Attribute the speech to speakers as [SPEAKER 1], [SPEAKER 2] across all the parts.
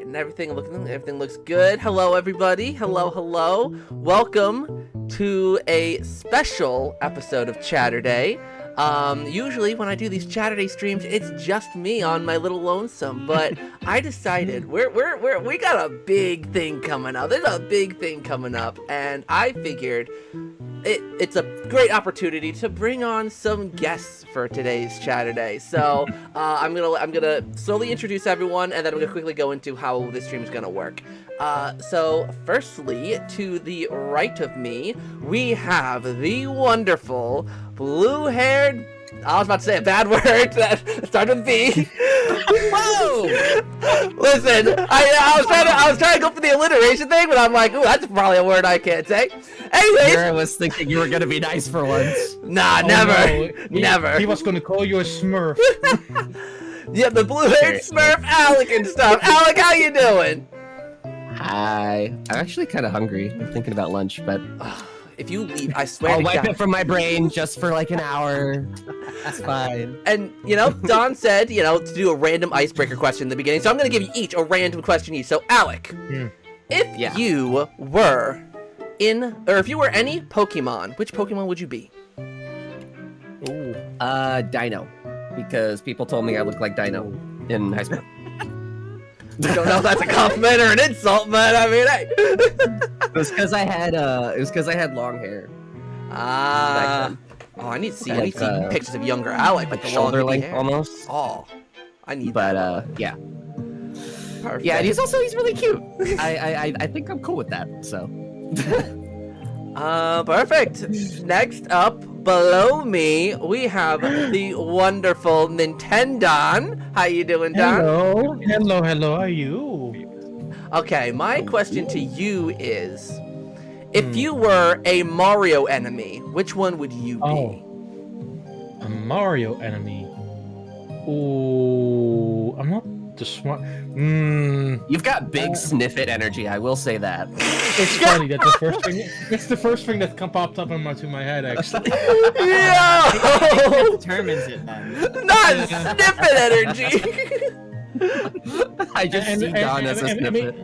[SPEAKER 1] right, and everything looks good. Hello, everybody. Hello. Welcome to a special episode of Chaturday. Usually when I do these Chaturday streams, it's just me on my little lonesome, but I decided we got a big thing coming up. There's a big thing coming up, and I figured it's a great opportunity to bring on some guests for today's Chaturday. So I'm gonna slowly introduce everyone, and then I'm gonna quickly go into how this stream is gonna work. So firstly, to the right of me, we have the wonderful blue-haired. I was about to say a bad word that started with B. Whoa! Listen, I was trying to go for the alliteration thing, but I'm like, ooh, that's probably a word I can't say. Anyways,
[SPEAKER 2] here I was thinking you were gonna be nice for once.
[SPEAKER 1] Nah, never, never.
[SPEAKER 3] He was gonna call you a Smurf.
[SPEAKER 1] Yeah, the blue-haired Smurf, Alec and stuff. Alec, how you doing?
[SPEAKER 2] Hi. I'm actually kind of hungry. I'm thinking about lunch, but
[SPEAKER 1] if you leave, I swear
[SPEAKER 2] I'll
[SPEAKER 1] to
[SPEAKER 2] wipe
[SPEAKER 1] God.
[SPEAKER 2] it from my brain just for like an hour. That's fine.
[SPEAKER 1] And, Daan said, to do a random icebreaker question in the beginning, so I'm going to give you each a random question each. So, Alec, if you were if you were any Pokemon, which Pokemon would you be?
[SPEAKER 3] Ooh.
[SPEAKER 2] Dino. Because people told me I looked like Dino in high school.
[SPEAKER 1] I don't know if that's a compliment or an insult, but I mean, hey.
[SPEAKER 2] It was because I had long hair.
[SPEAKER 1] Oh, I need to see pictures of younger Alec,
[SPEAKER 2] like shoulder length
[SPEAKER 1] hair.
[SPEAKER 2] Almost.
[SPEAKER 1] Oh, I need
[SPEAKER 2] but,
[SPEAKER 1] that.
[SPEAKER 2] Yeah.
[SPEAKER 1] Perfect.
[SPEAKER 2] Yeah, and he's really cute. I think I'm cool with that, so.
[SPEAKER 1] Perfect. Next up, below me, we have the wonderful Nintendo. How you doing, Daan?
[SPEAKER 3] Hello, how are you?
[SPEAKER 1] Okay, my question to you is, if you were a Mario enemy, which one would you be?
[SPEAKER 3] A Mario enemy. Ooh, I'm not the smart.
[SPEAKER 2] You've got big sniff it energy, I will say that.
[SPEAKER 3] It's funny that the first thing. It's the first thing that popped up to my head, actually.
[SPEAKER 1] Yeah.
[SPEAKER 4] It determines it then.
[SPEAKER 1] Not sniffing energy.
[SPEAKER 2] I just see Daan as a snippet.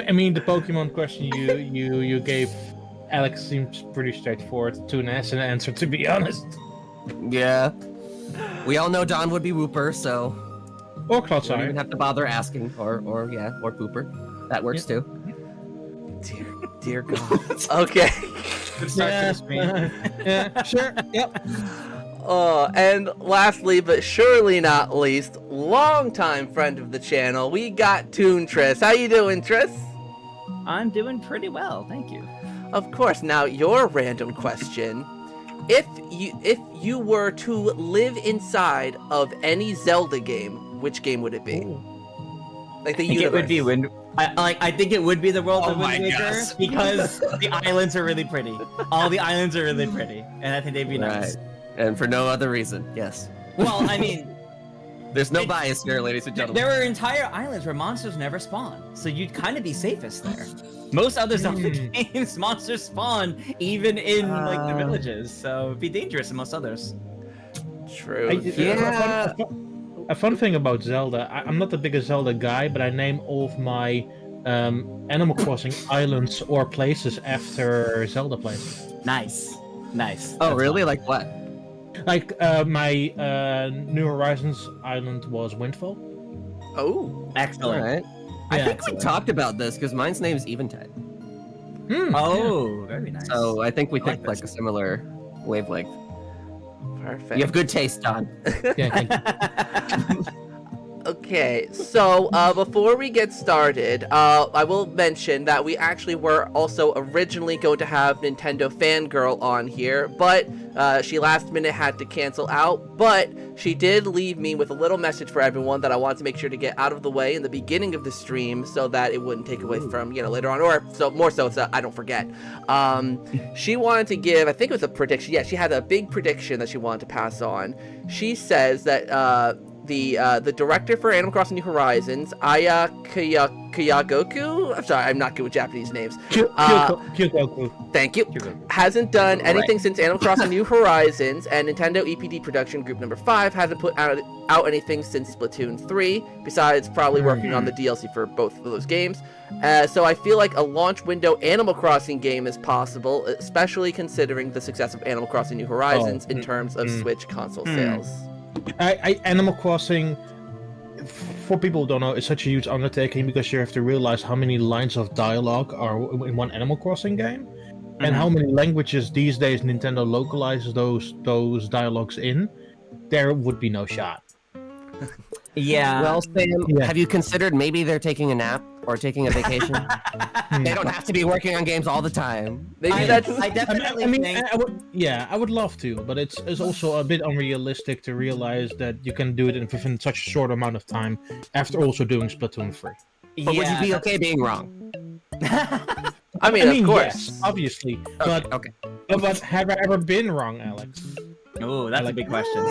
[SPEAKER 3] I mean, the Pokemon question you gave Alex seems pretty straightforward to an answer, to be honest.
[SPEAKER 2] Yeah. We all know Daan would be Wooper, so
[SPEAKER 3] Or
[SPEAKER 2] don't
[SPEAKER 3] Clodsire.
[SPEAKER 2] even have to bother asking. Or Pooper. That works too.
[SPEAKER 1] Dear God. Okay.
[SPEAKER 4] Good start to the stream.
[SPEAKER 3] Yeah, sure. Yep.
[SPEAKER 1] And lastly, but surely not least, longtime friend of the channel, we got Toon Triss. How you doing, Triss?
[SPEAKER 4] I'm doing pretty well, thank you.
[SPEAKER 1] Of course. Now, your random question: if you were to live inside of any Zelda game, which game would it be? Like the
[SPEAKER 4] I think
[SPEAKER 1] universe.
[SPEAKER 4] it would be I think it would be the world of
[SPEAKER 2] Oh my
[SPEAKER 4] Wind Waker
[SPEAKER 2] gosh.
[SPEAKER 4] because the islands are really pretty. All the islands are really pretty, and I think they'd be nice.
[SPEAKER 2] Right. And for no other reason, yes.
[SPEAKER 4] Well, I mean,
[SPEAKER 2] There's no bias here, ladies and gentlemen.
[SPEAKER 4] there are entire islands where monsters never spawn, so you'd kind of be safest there. Most other Zelda games, monsters spawn even in like the villages, so it'd be dangerous in most others.
[SPEAKER 1] True.
[SPEAKER 3] A fun thing about Zelda, I'm not the biggest Zelda guy, but I name all of my Animal Crossing islands or places after Zelda places.
[SPEAKER 4] Nice.
[SPEAKER 2] Oh,
[SPEAKER 4] That's
[SPEAKER 2] really?
[SPEAKER 4] fun.
[SPEAKER 2] Like what?
[SPEAKER 3] Like my New Horizons island was Windfall.
[SPEAKER 1] Oh.
[SPEAKER 4] Excellent.
[SPEAKER 2] All right. I
[SPEAKER 3] Yeah.
[SPEAKER 2] think we talked about this because my name's Eventide.
[SPEAKER 4] Oh, very nice.
[SPEAKER 2] So I think we
[SPEAKER 4] I like
[SPEAKER 2] picked like a
[SPEAKER 4] this.
[SPEAKER 2] similar wavelength.
[SPEAKER 1] Perfect.
[SPEAKER 2] You have good taste, Daan.
[SPEAKER 3] Yeah, thank you.
[SPEAKER 1] Okay, so before we get started, I will mention that we actually were also originally going to have Nintendo Fangirl on here, but she last minute had to cancel out, but she did leave me with a little message for everyone that I wanted to make sure to get out of the way in the beginning of the stream so that it wouldn't take away from, later on, or more so I don't forget. She wanted to give, I think it was a prediction, yeah, she had a big prediction that she wanted to pass on. She says that the director for Animal Crossing New Horizons, Aya Kayagoku. I'm sorry, I'm not good with Japanese names.
[SPEAKER 3] Kyogoku.
[SPEAKER 1] Thank you. Hasn't done anything since Animal Crossing New Horizons, and Nintendo EPD Production Group number 5 hasn't put out anything since Splatoon 3, besides probably working on the DLC for both of those games. So I feel like a launch window Animal Crossing game is possible, especially considering the success of Animal Crossing New Horizons in terms of Switch console sales.
[SPEAKER 3] Animal Crossing, for people who don't know, is such a huge undertaking because you have to realize how many lines of dialogue are in one Animal Crossing game, and how many languages these days Nintendo localizes those dialogues in. There would be no shot.
[SPEAKER 4] Yeah.
[SPEAKER 2] Well, Sam, have you considered maybe they're taking a nap or taking a vacation? They don't have to be working on games all the time.
[SPEAKER 1] Maybe that's.
[SPEAKER 4] I definitely think.
[SPEAKER 3] I would love to, but it's also a bit unrealistic to realize that you can do it within such a short amount of time after also doing Splatoon 3.
[SPEAKER 2] But would you be okay being wrong?
[SPEAKER 1] I mean, of course.
[SPEAKER 3] Yes, obviously. But have I ever been wrong, Alex?
[SPEAKER 4] Oh, that's a big question.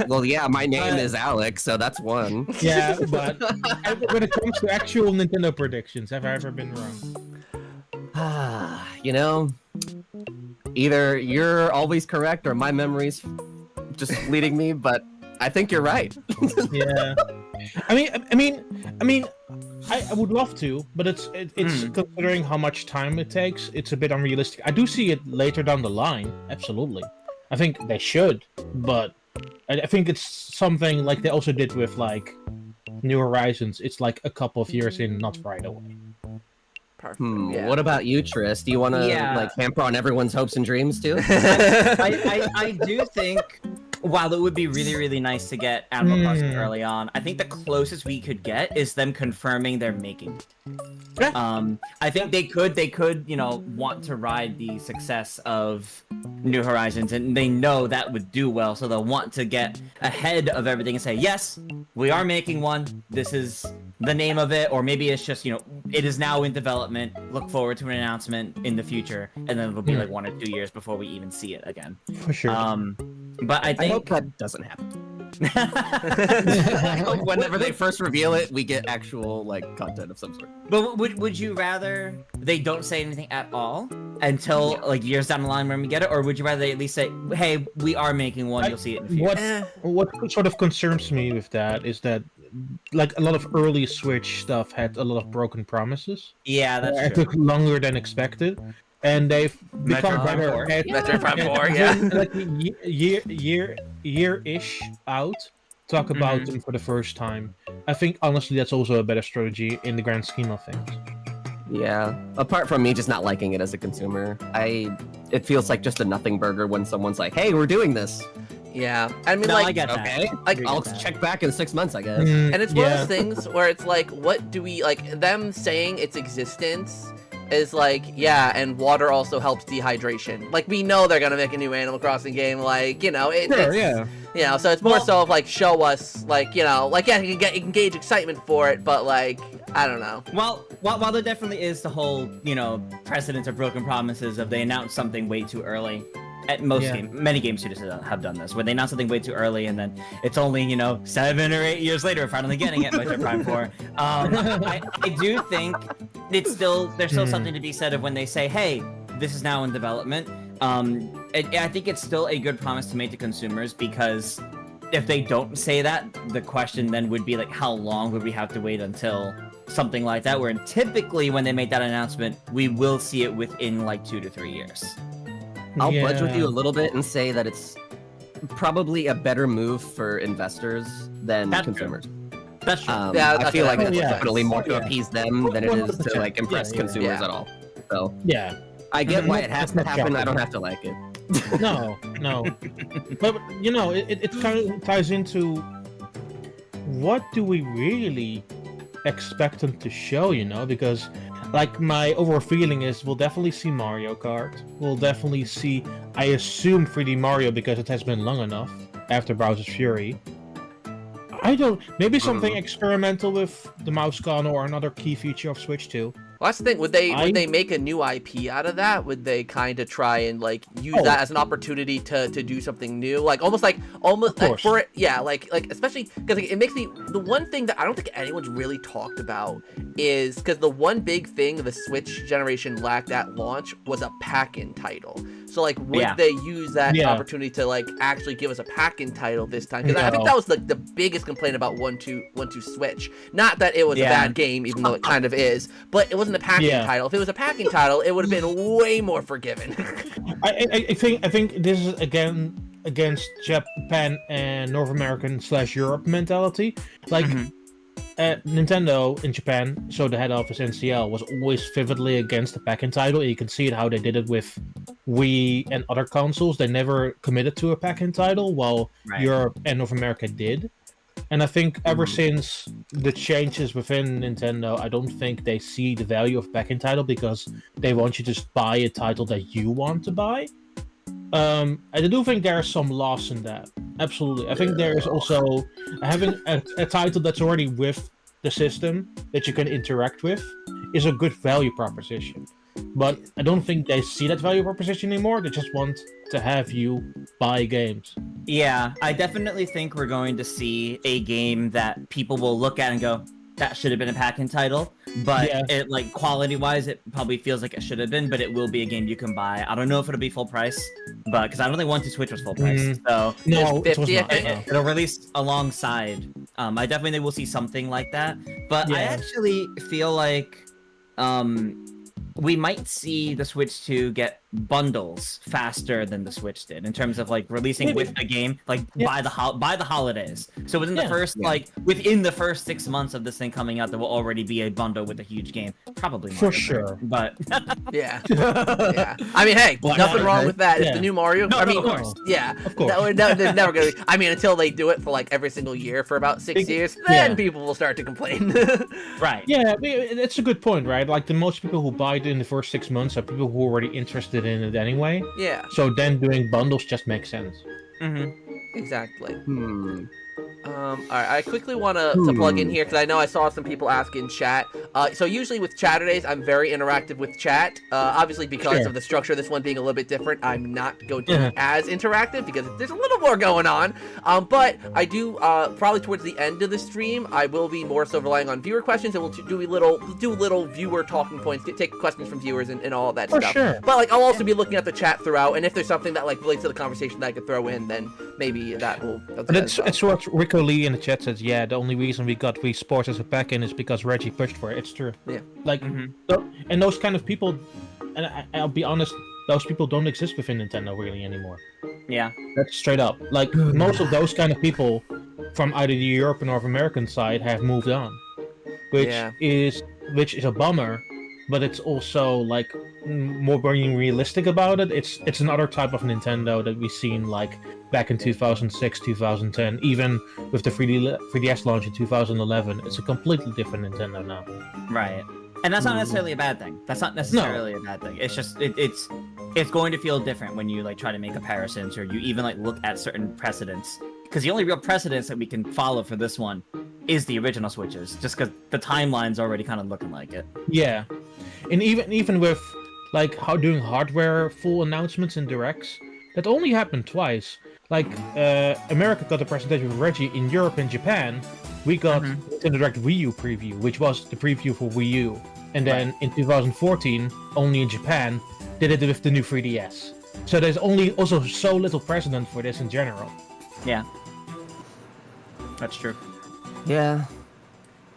[SPEAKER 2] Well, yeah, my name is Alec, so that's one.
[SPEAKER 3] Yeah, but when it comes to actual Nintendo predictions, have I ever been wrong?
[SPEAKER 2] You know, either you're always correct or my memory's just leading me, but I think you're right.
[SPEAKER 3] Yeah. I mean, I would love to, but it's considering how much time it takes, it's a bit unrealistic. I do see it later down the line, absolutely. I think they should, but I think it's something like they also did with like New Horizons. It's like a couple of years in, not right away.
[SPEAKER 1] Perfect. Yeah.
[SPEAKER 2] What about you, Tris? Do you want to like hamper on everyone's hopes and dreams too?
[SPEAKER 4] I do think, while it would be really, really nice to get Animal Crossing early on, I think the closest we could get is them confirming they're making. I think they could, you know, want to ride the success of New Horizons, and they know that would do well, so they'll want to get ahead of everything and say, yes, we are making one. This is the name of it, or maybe it's just, you know, it is now in development. Look forward to an announcement in the future, and then it'll be like 1 or 2 years before we even see it again.
[SPEAKER 3] For sure.
[SPEAKER 4] But I think
[SPEAKER 2] hope that doesn't happen. I hope whenever they first reveal it, we get actual like content of some sort.
[SPEAKER 4] But would you rather they don't say anything at all until like years down the line when we get it, or would you rather they at least say, "Hey, we are making one. You'll see it in the future."
[SPEAKER 3] What sort of concerns me with that is that like a lot of early Switch stuff had a lot of broken promises.
[SPEAKER 4] Yeah, that's
[SPEAKER 3] It
[SPEAKER 4] true.
[SPEAKER 3] took longer than expected. And they've become
[SPEAKER 4] Metroid
[SPEAKER 3] better
[SPEAKER 4] 4.
[SPEAKER 3] at
[SPEAKER 1] Metroid 4, yeah.
[SPEAKER 3] like year-ish out, talk about them for the first time. I think honestly that's also a better strategy in the grand scheme of things.
[SPEAKER 2] Yeah. Apart from me just not liking it as a consumer, it feels like just a nothing burger when someone's like, "Hey, we're doing this."
[SPEAKER 1] Yeah, I mean,
[SPEAKER 4] No,
[SPEAKER 1] like,
[SPEAKER 4] I get that.
[SPEAKER 2] Okay.
[SPEAKER 1] like,
[SPEAKER 2] I'll check back in 6 months, I guess.
[SPEAKER 1] and it's one of those things where it's like, what do we like? Them saying its existence is like, yeah, and water also helps dehydration. Like, we know they're gonna make a new Animal Crossing game. Like, you know, it's you know, so it's more so of like, show us, like, you know, like, yeah, you can gauge excitement for it, but like, I don't know.
[SPEAKER 4] While there definitely is the whole, you know, precedence of broken promises of they announce something way too early. At many game studios have done this, where they announce something way too early, and then it's only, you know, 7 or 8 years later finally getting it, Metroid Prime 4. I do think there's still something to be said of when they say, hey, this is now in development. I think it's still a good promise to make to consumers, because if they don't say that, the question then would be like, how long would we have to wait until something like that, where typically when they make that announcement, we will see it within like 2 to 3 years.
[SPEAKER 2] I'll pledge with you a little bit and say that it's probably a better move for investors than consumers.
[SPEAKER 4] That's true.
[SPEAKER 2] I feel like that's definitely more to appease them than it is to like impress consumers at all. So I get why it has to happen. I don't have to like it.
[SPEAKER 3] No. But you know, it kind of ties into what do we really expect them to show, you know, because like my overall feeling is we'll definitely see Mario Kart. We'll definitely see, I assume, 3D Mario because it has been long enough after Bowser's Fury. I don't, maybe something experimental with the mouse gun or another key feature of Switch 2.
[SPEAKER 1] Well, that's the thing. Would they make a new IP out of that? Would they kind of try and like use that as an opportunity to do something new? Like almost like for it, yeah, like especially because like, it makes me the one thing that I don't think anyone's really talked about is because the one big thing the Switch generation lacked at launch was a pack-in title. So like, would they use that opportunity to like actually give us a pack-in title this time? Because I think that was like the biggest complaint about 1-2 Switch. Not that it was a bad game, even though it kind of is, but it wasn't a pack-in title. If it was a pack-in title, it would have been way more forgiven.
[SPEAKER 3] I think this is again against Japan and North American / Europe mentality. Like Nintendo in Japan, so the head office NCL was always vividly against the pack-in title. You can see it how they did it with Wii and other consoles. They never committed to a pack-in title, while Europe and North America did. And I think ever since the changes within Nintendo, I don't think they see the value of pack-in title because they want you to just buy a title that you want to buy. I do think there is some loss in that. Absolutely. I think there is also having a title that's already with the system that you can interact with is a good value proposition. But I don't think they see that value proposition anymore. They just want to have you buy games.
[SPEAKER 4] Yeah, I definitely think we're going to see a game that people will look at and go, that should have been a pack-in title, but it like quality-wise, it probably feels like it should have been, but it will be a game you can buy. I don't know if it'll be full price, but because I don't think 1-2 Switch was full price, so
[SPEAKER 3] no, it was not.
[SPEAKER 4] It'll release alongside. I definitely think we'll see something like that, but I actually feel like we might see the Switch 2 get bundles faster than the Switch did in terms of like releasing with the game, like by the holidays. So within the first within the first 6 months of this thing coming out, there will already be a bundle with a huge game, probably Mario
[SPEAKER 3] for sure.
[SPEAKER 4] But
[SPEAKER 1] yeah. I mean, hey, nothing wrong with that. It's the new Mario.
[SPEAKER 4] No,
[SPEAKER 1] I mean,
[SPEAKER 4] of course.
[SPEAKER 1] Yeah,
[SPEAKER 3] of course.
[SPEAKER 1] There's never gonna be. I mean, until they do it for like every single year for about 6 years, then people will start to complain.
[SPEAKER 4] Right.
[SPEAKER 3] Yeah, it's a good point, right? Like the most people who buy it in the first 6 months are people who are already interested in it anyway.
[SPEAKER 1] Yeah.
[SPEAKER 3] So then doing bundles just makes sense.
[SPEAKER 1] Exactly. All right, I quickly want to plug in here because I know I saw some people ask in chat. So usually with Chaturdays, I'm very interactive with chat. Obviously, because of the structure of this one being a little bit different, I'm not going to be as interactive because there's a little more going on. But I do, probably towards the end of the stream, I will be more so relying on viewer questions, and we'll do little viewer talking points, take questions from viewers and all that stuff.
[SPEAKER 3] Sure.
[SPEAKER 1] But like, I'll also be looking at the chat throughout, and if there's something that like relates to the conversation that I could throw in, then maybe that will.
[SPEAKER 3] But it's what Rico Lee in the chat says. Yeah, the only reason we got Wii Sports as a pack-in is because Reggie pushed for it. It's true.
[SPEAKER 1] Yeah.
[SPEAKER 3] Like, and those kind of people, and I'll be honest, those people don't exist within Nintendo really anymore.
[SPEAKER 4] Yeah.
[SPEAKER 3] That's straight up. Like, most of those kind of people from either the Europe or North American side have moved on, which is a bummer. But it's also like more being realistic about it. It's another type of Nintendo that we've seen like back in 2006, 2010, even with the 3DS launch in 2011. It's a completely different Nintendo now.
[SPEAKER 4] Right. And that's not necessarily a bad thing. That's not necessarily a bad thing. It's just it's going to feel different when you like try to make comparisons or you even like look at certain precedents. Because the only real precedents that we can follow for this one is the original Switches, just because the timeline's already kind of looking like it.
[SPEAKER 3] Yeah, and even with like how doing hardware full announcements and directs, that only happened twice. Like America got a presentation with Reggie. In Europe and Japan, we got Nintendo Direct Wii U preview, which was the preview for Wii U. And then in 2014, only in Japan, did it with the new 3DS. So there's also so little precedent for this in general.
[SPEAKER 4] Yeah, that's true.
[SPEAKER 2] Yeah.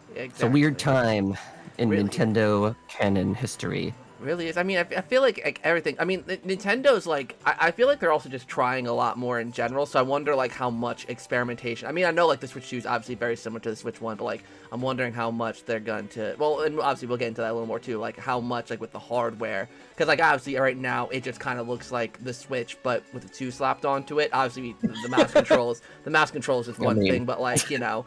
[SPEAKER 1] Exactly.
[SPEAKER 2] It's a weird time in Nintendo canon history.
[SPEAKER 1] Really is. I mean, I feel like everything. I mean, Nintendo's like. I feel like they're also just trying a lot more in general. So I wonder like how much experimentation. I mean, I know like the Switch 2 is obviously very similar to the Switch 1, but like I'm wondering how much they're going to. Well, and obviously we'll get into that a little more too. Like how much like with the hardware, because like obviously right now it just kind of looks like the Switch, but with the 2 slapped onto it. Obviously the mouse controls. The mouse controls is one thing, but like you know.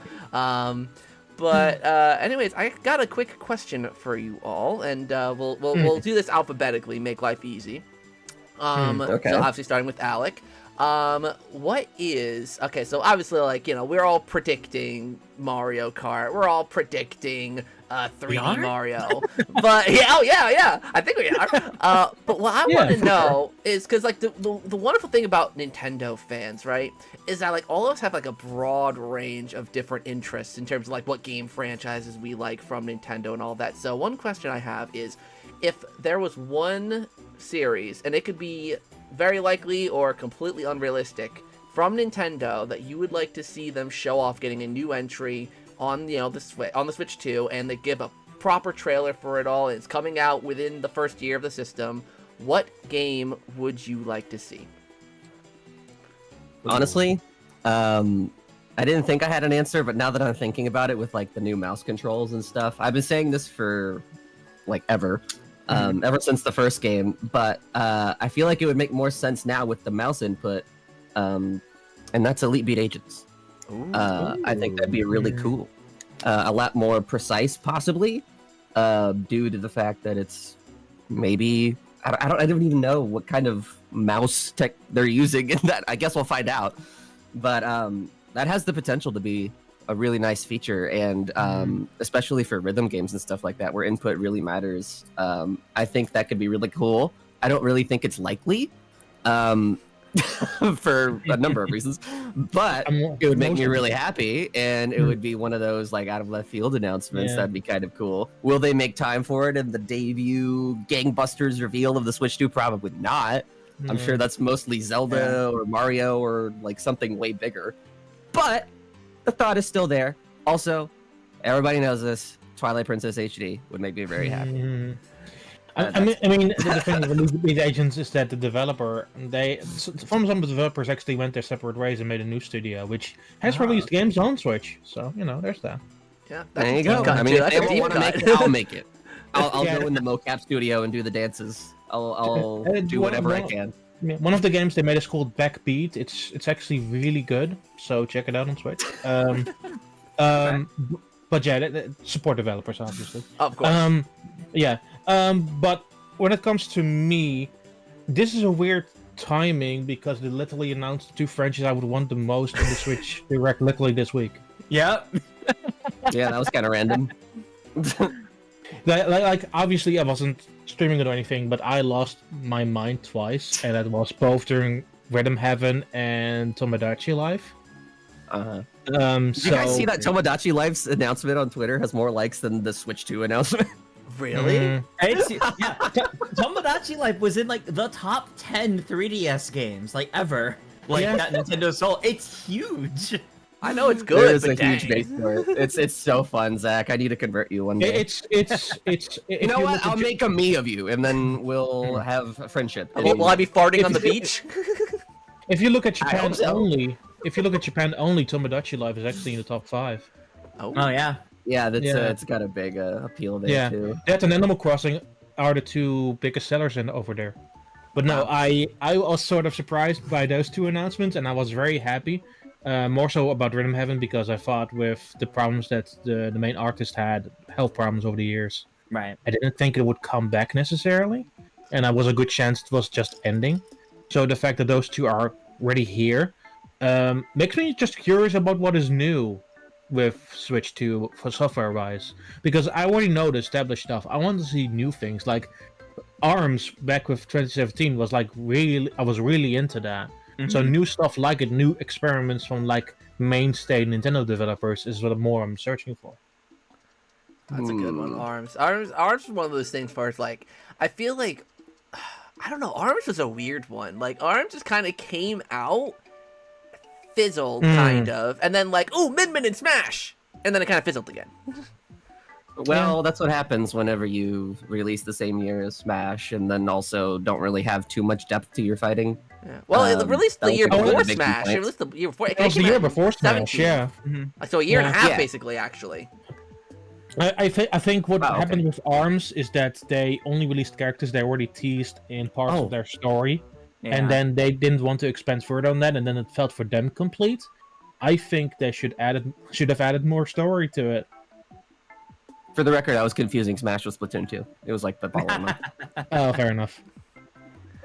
[SPEAKER 1] But anyways, I got a quick question for you all, and we'll do this alphabetically, make life easy.
[SPEAKER 2] Okay.
[SPEAKER 1] So obviously starting with Alec. What is okay? So obviously, like you know, we're all predicting Mario Kart. We're all predicting 3D
[SPEAKER 4] We are?
[SPEAKER 1] Mario. But yeah, I think we are. But what I want to know is because like the wonderful thing about Nintendo fans, right, is that like all of us have like a broad range of different interests in terms of like what game franchises we like from Nintendo and all that. So one question I have is, if there was one series, and it could be very likely or completely unrealistic, from Nintendo that you would like to see them show off getting a new entry on the Switch 2, and they give a proper trailer for it all, and it's coming out within the first year of the system, what game would you like to see?
[SPEAKER 2] Honestly, I didn't think I had an answer, but now that I'm thinking about it with like the new mouse controls and stuff, I've been saying this for like ever since the first game, but I feel like it would make more sense now with the mouse input, and that's Elite Beat Agents. I think that'd be really cool. A lot more precise, possibly, due to the fact that it's maybe I don't even know what kind of mouse tech they're using in that. I guess we'll find out. But that has the potential to be a really nice feature, and especially for rhythm games and stuff like that, where input really matters. I think that could be really cool. I don't really think it's likely. For a number of reasons, but it would make me really happy, and it would be one of those like out of left field announcements. That'd be kind of cool. Will they make time for it in the debut gangbusters reveal of the Switch 2? Probably not. I'm sure that's mostly Zelda or Mario or like something way bigger, but the thought is still there. Also, everybody knows this, Twilight Princess HD would make me very happy.
[SPEAKER 3] I mean, the thing with these agents is that the developer, some of the developers actually went their separate ways and made a new studio, which has released games on Switch. So, there's that.
[SPEAKER 1] Yeah,
[SPEAKER 2] there you go. I mean, if they don't want to make it, I'll make it. I'll go in the mocap studio and do the dances. I'll do whatever I can.
[SPEAKER 3] One of the games they made is called Backbeat. It's actually really good, so check it out on Switch. But yeah, support developers, obviously.
[SPEAKER 1] Of course.
[SPEAKER 3] But when it comes to me, this is a weird timing because they literally announced the two franchises I would want the most in the Switch Direct literally this week.
[SPEAKER 4] Yep.
[SPEAKER 2] Yeah, that was kind of random.
[SPEAKER 3] Like obviously I wasn't streaming it or anything, but I lost my mind twice, and that was both during Rhythm Heaven and Tomodachi Life.
[SPEAKER 2] Did you guys see that Tomodachi Life's announcement on Twitter has more likes than the Switch 2 announcement?
[SPEAKER 1] Really?
[SPEAKER 4] Tomodachi Life was in like the top 10 3DS games like ever. Like that Nintendo sold. It's huge.
[SPEAKER 1] I know it's good.
[SPEAKER 2] There's
[SPEAKER 1] but
[SPEAKER 2] a huge base for it. It's so fun, Zach. I need to convert you one day.
[SPEAKER 3] It's
[SPEAKER 2] you know what? I'll make a me of you, and then we'll have a friendship.
[SPEAKER 1] Will I be farting on the beach?
[SPEAKER 3] If you look at Japan only, Tomodachi Life is actually in the top 5.
[SPEAKER 4] Oh yeah.
[SPEAKER 2] Yeah, it's got a big appeal there too.
[SPEAKER 3] That and Animal Crossing are the two biggest sellers over there. But no, I was sort of surprised by those two announcements, and I was very happy. More so about Rhythm Heaven because I thought with the problems that the main artist had, health problems over the years.
[SPEAKER 4] Right.
[SPEAKER 3] I didn't think it would come back necessarily, and I was a good chance it was just ending. So the fact that those two are already here makes me just curious about what is new with Switch 2 for software-wise, because I already know the established stuff. I want to see new things, like ARMS back with 2017 was like I was really into that. So new stuff like it, new experiments from like mainstay Nintendo developers is what more I'm searching for.
[SPEAKER 1] That's a good one. ARMS is one of those things where it's like, I feel like, I don't know, ARMS was a weird one. Like ARMS just kind of came out, fizzled kind of, and then like, ooh, Min and Smash, and then it kind of fizzled again.
[SPEAKER 2] Well, that's what happens whenever you release the same year as Smash, and then also don't really have too much depth to your fighting.
[SPEAKER 1] Yeah. Well, it released the year before Smash. It released the year before.
[SPEAKER 3] It was the year before Smash,
[SPEAKER 1] 17.
[SPEAKER 3] yeah.
[SPEAKER 1] So a year and a half, basically, actually.
[SPEAKER 3] I think what happened with ARMS is that they only released characters they already teased in parts of their story, and then they didn't want to expand further on that, and then it felt for them complete. I think they should have added more story to it.
[SPEAKER 2] For the record, I was confusing Smash with Splatoon 2. It was like the following month.
[SPEAKER 3] Oh, fair enough.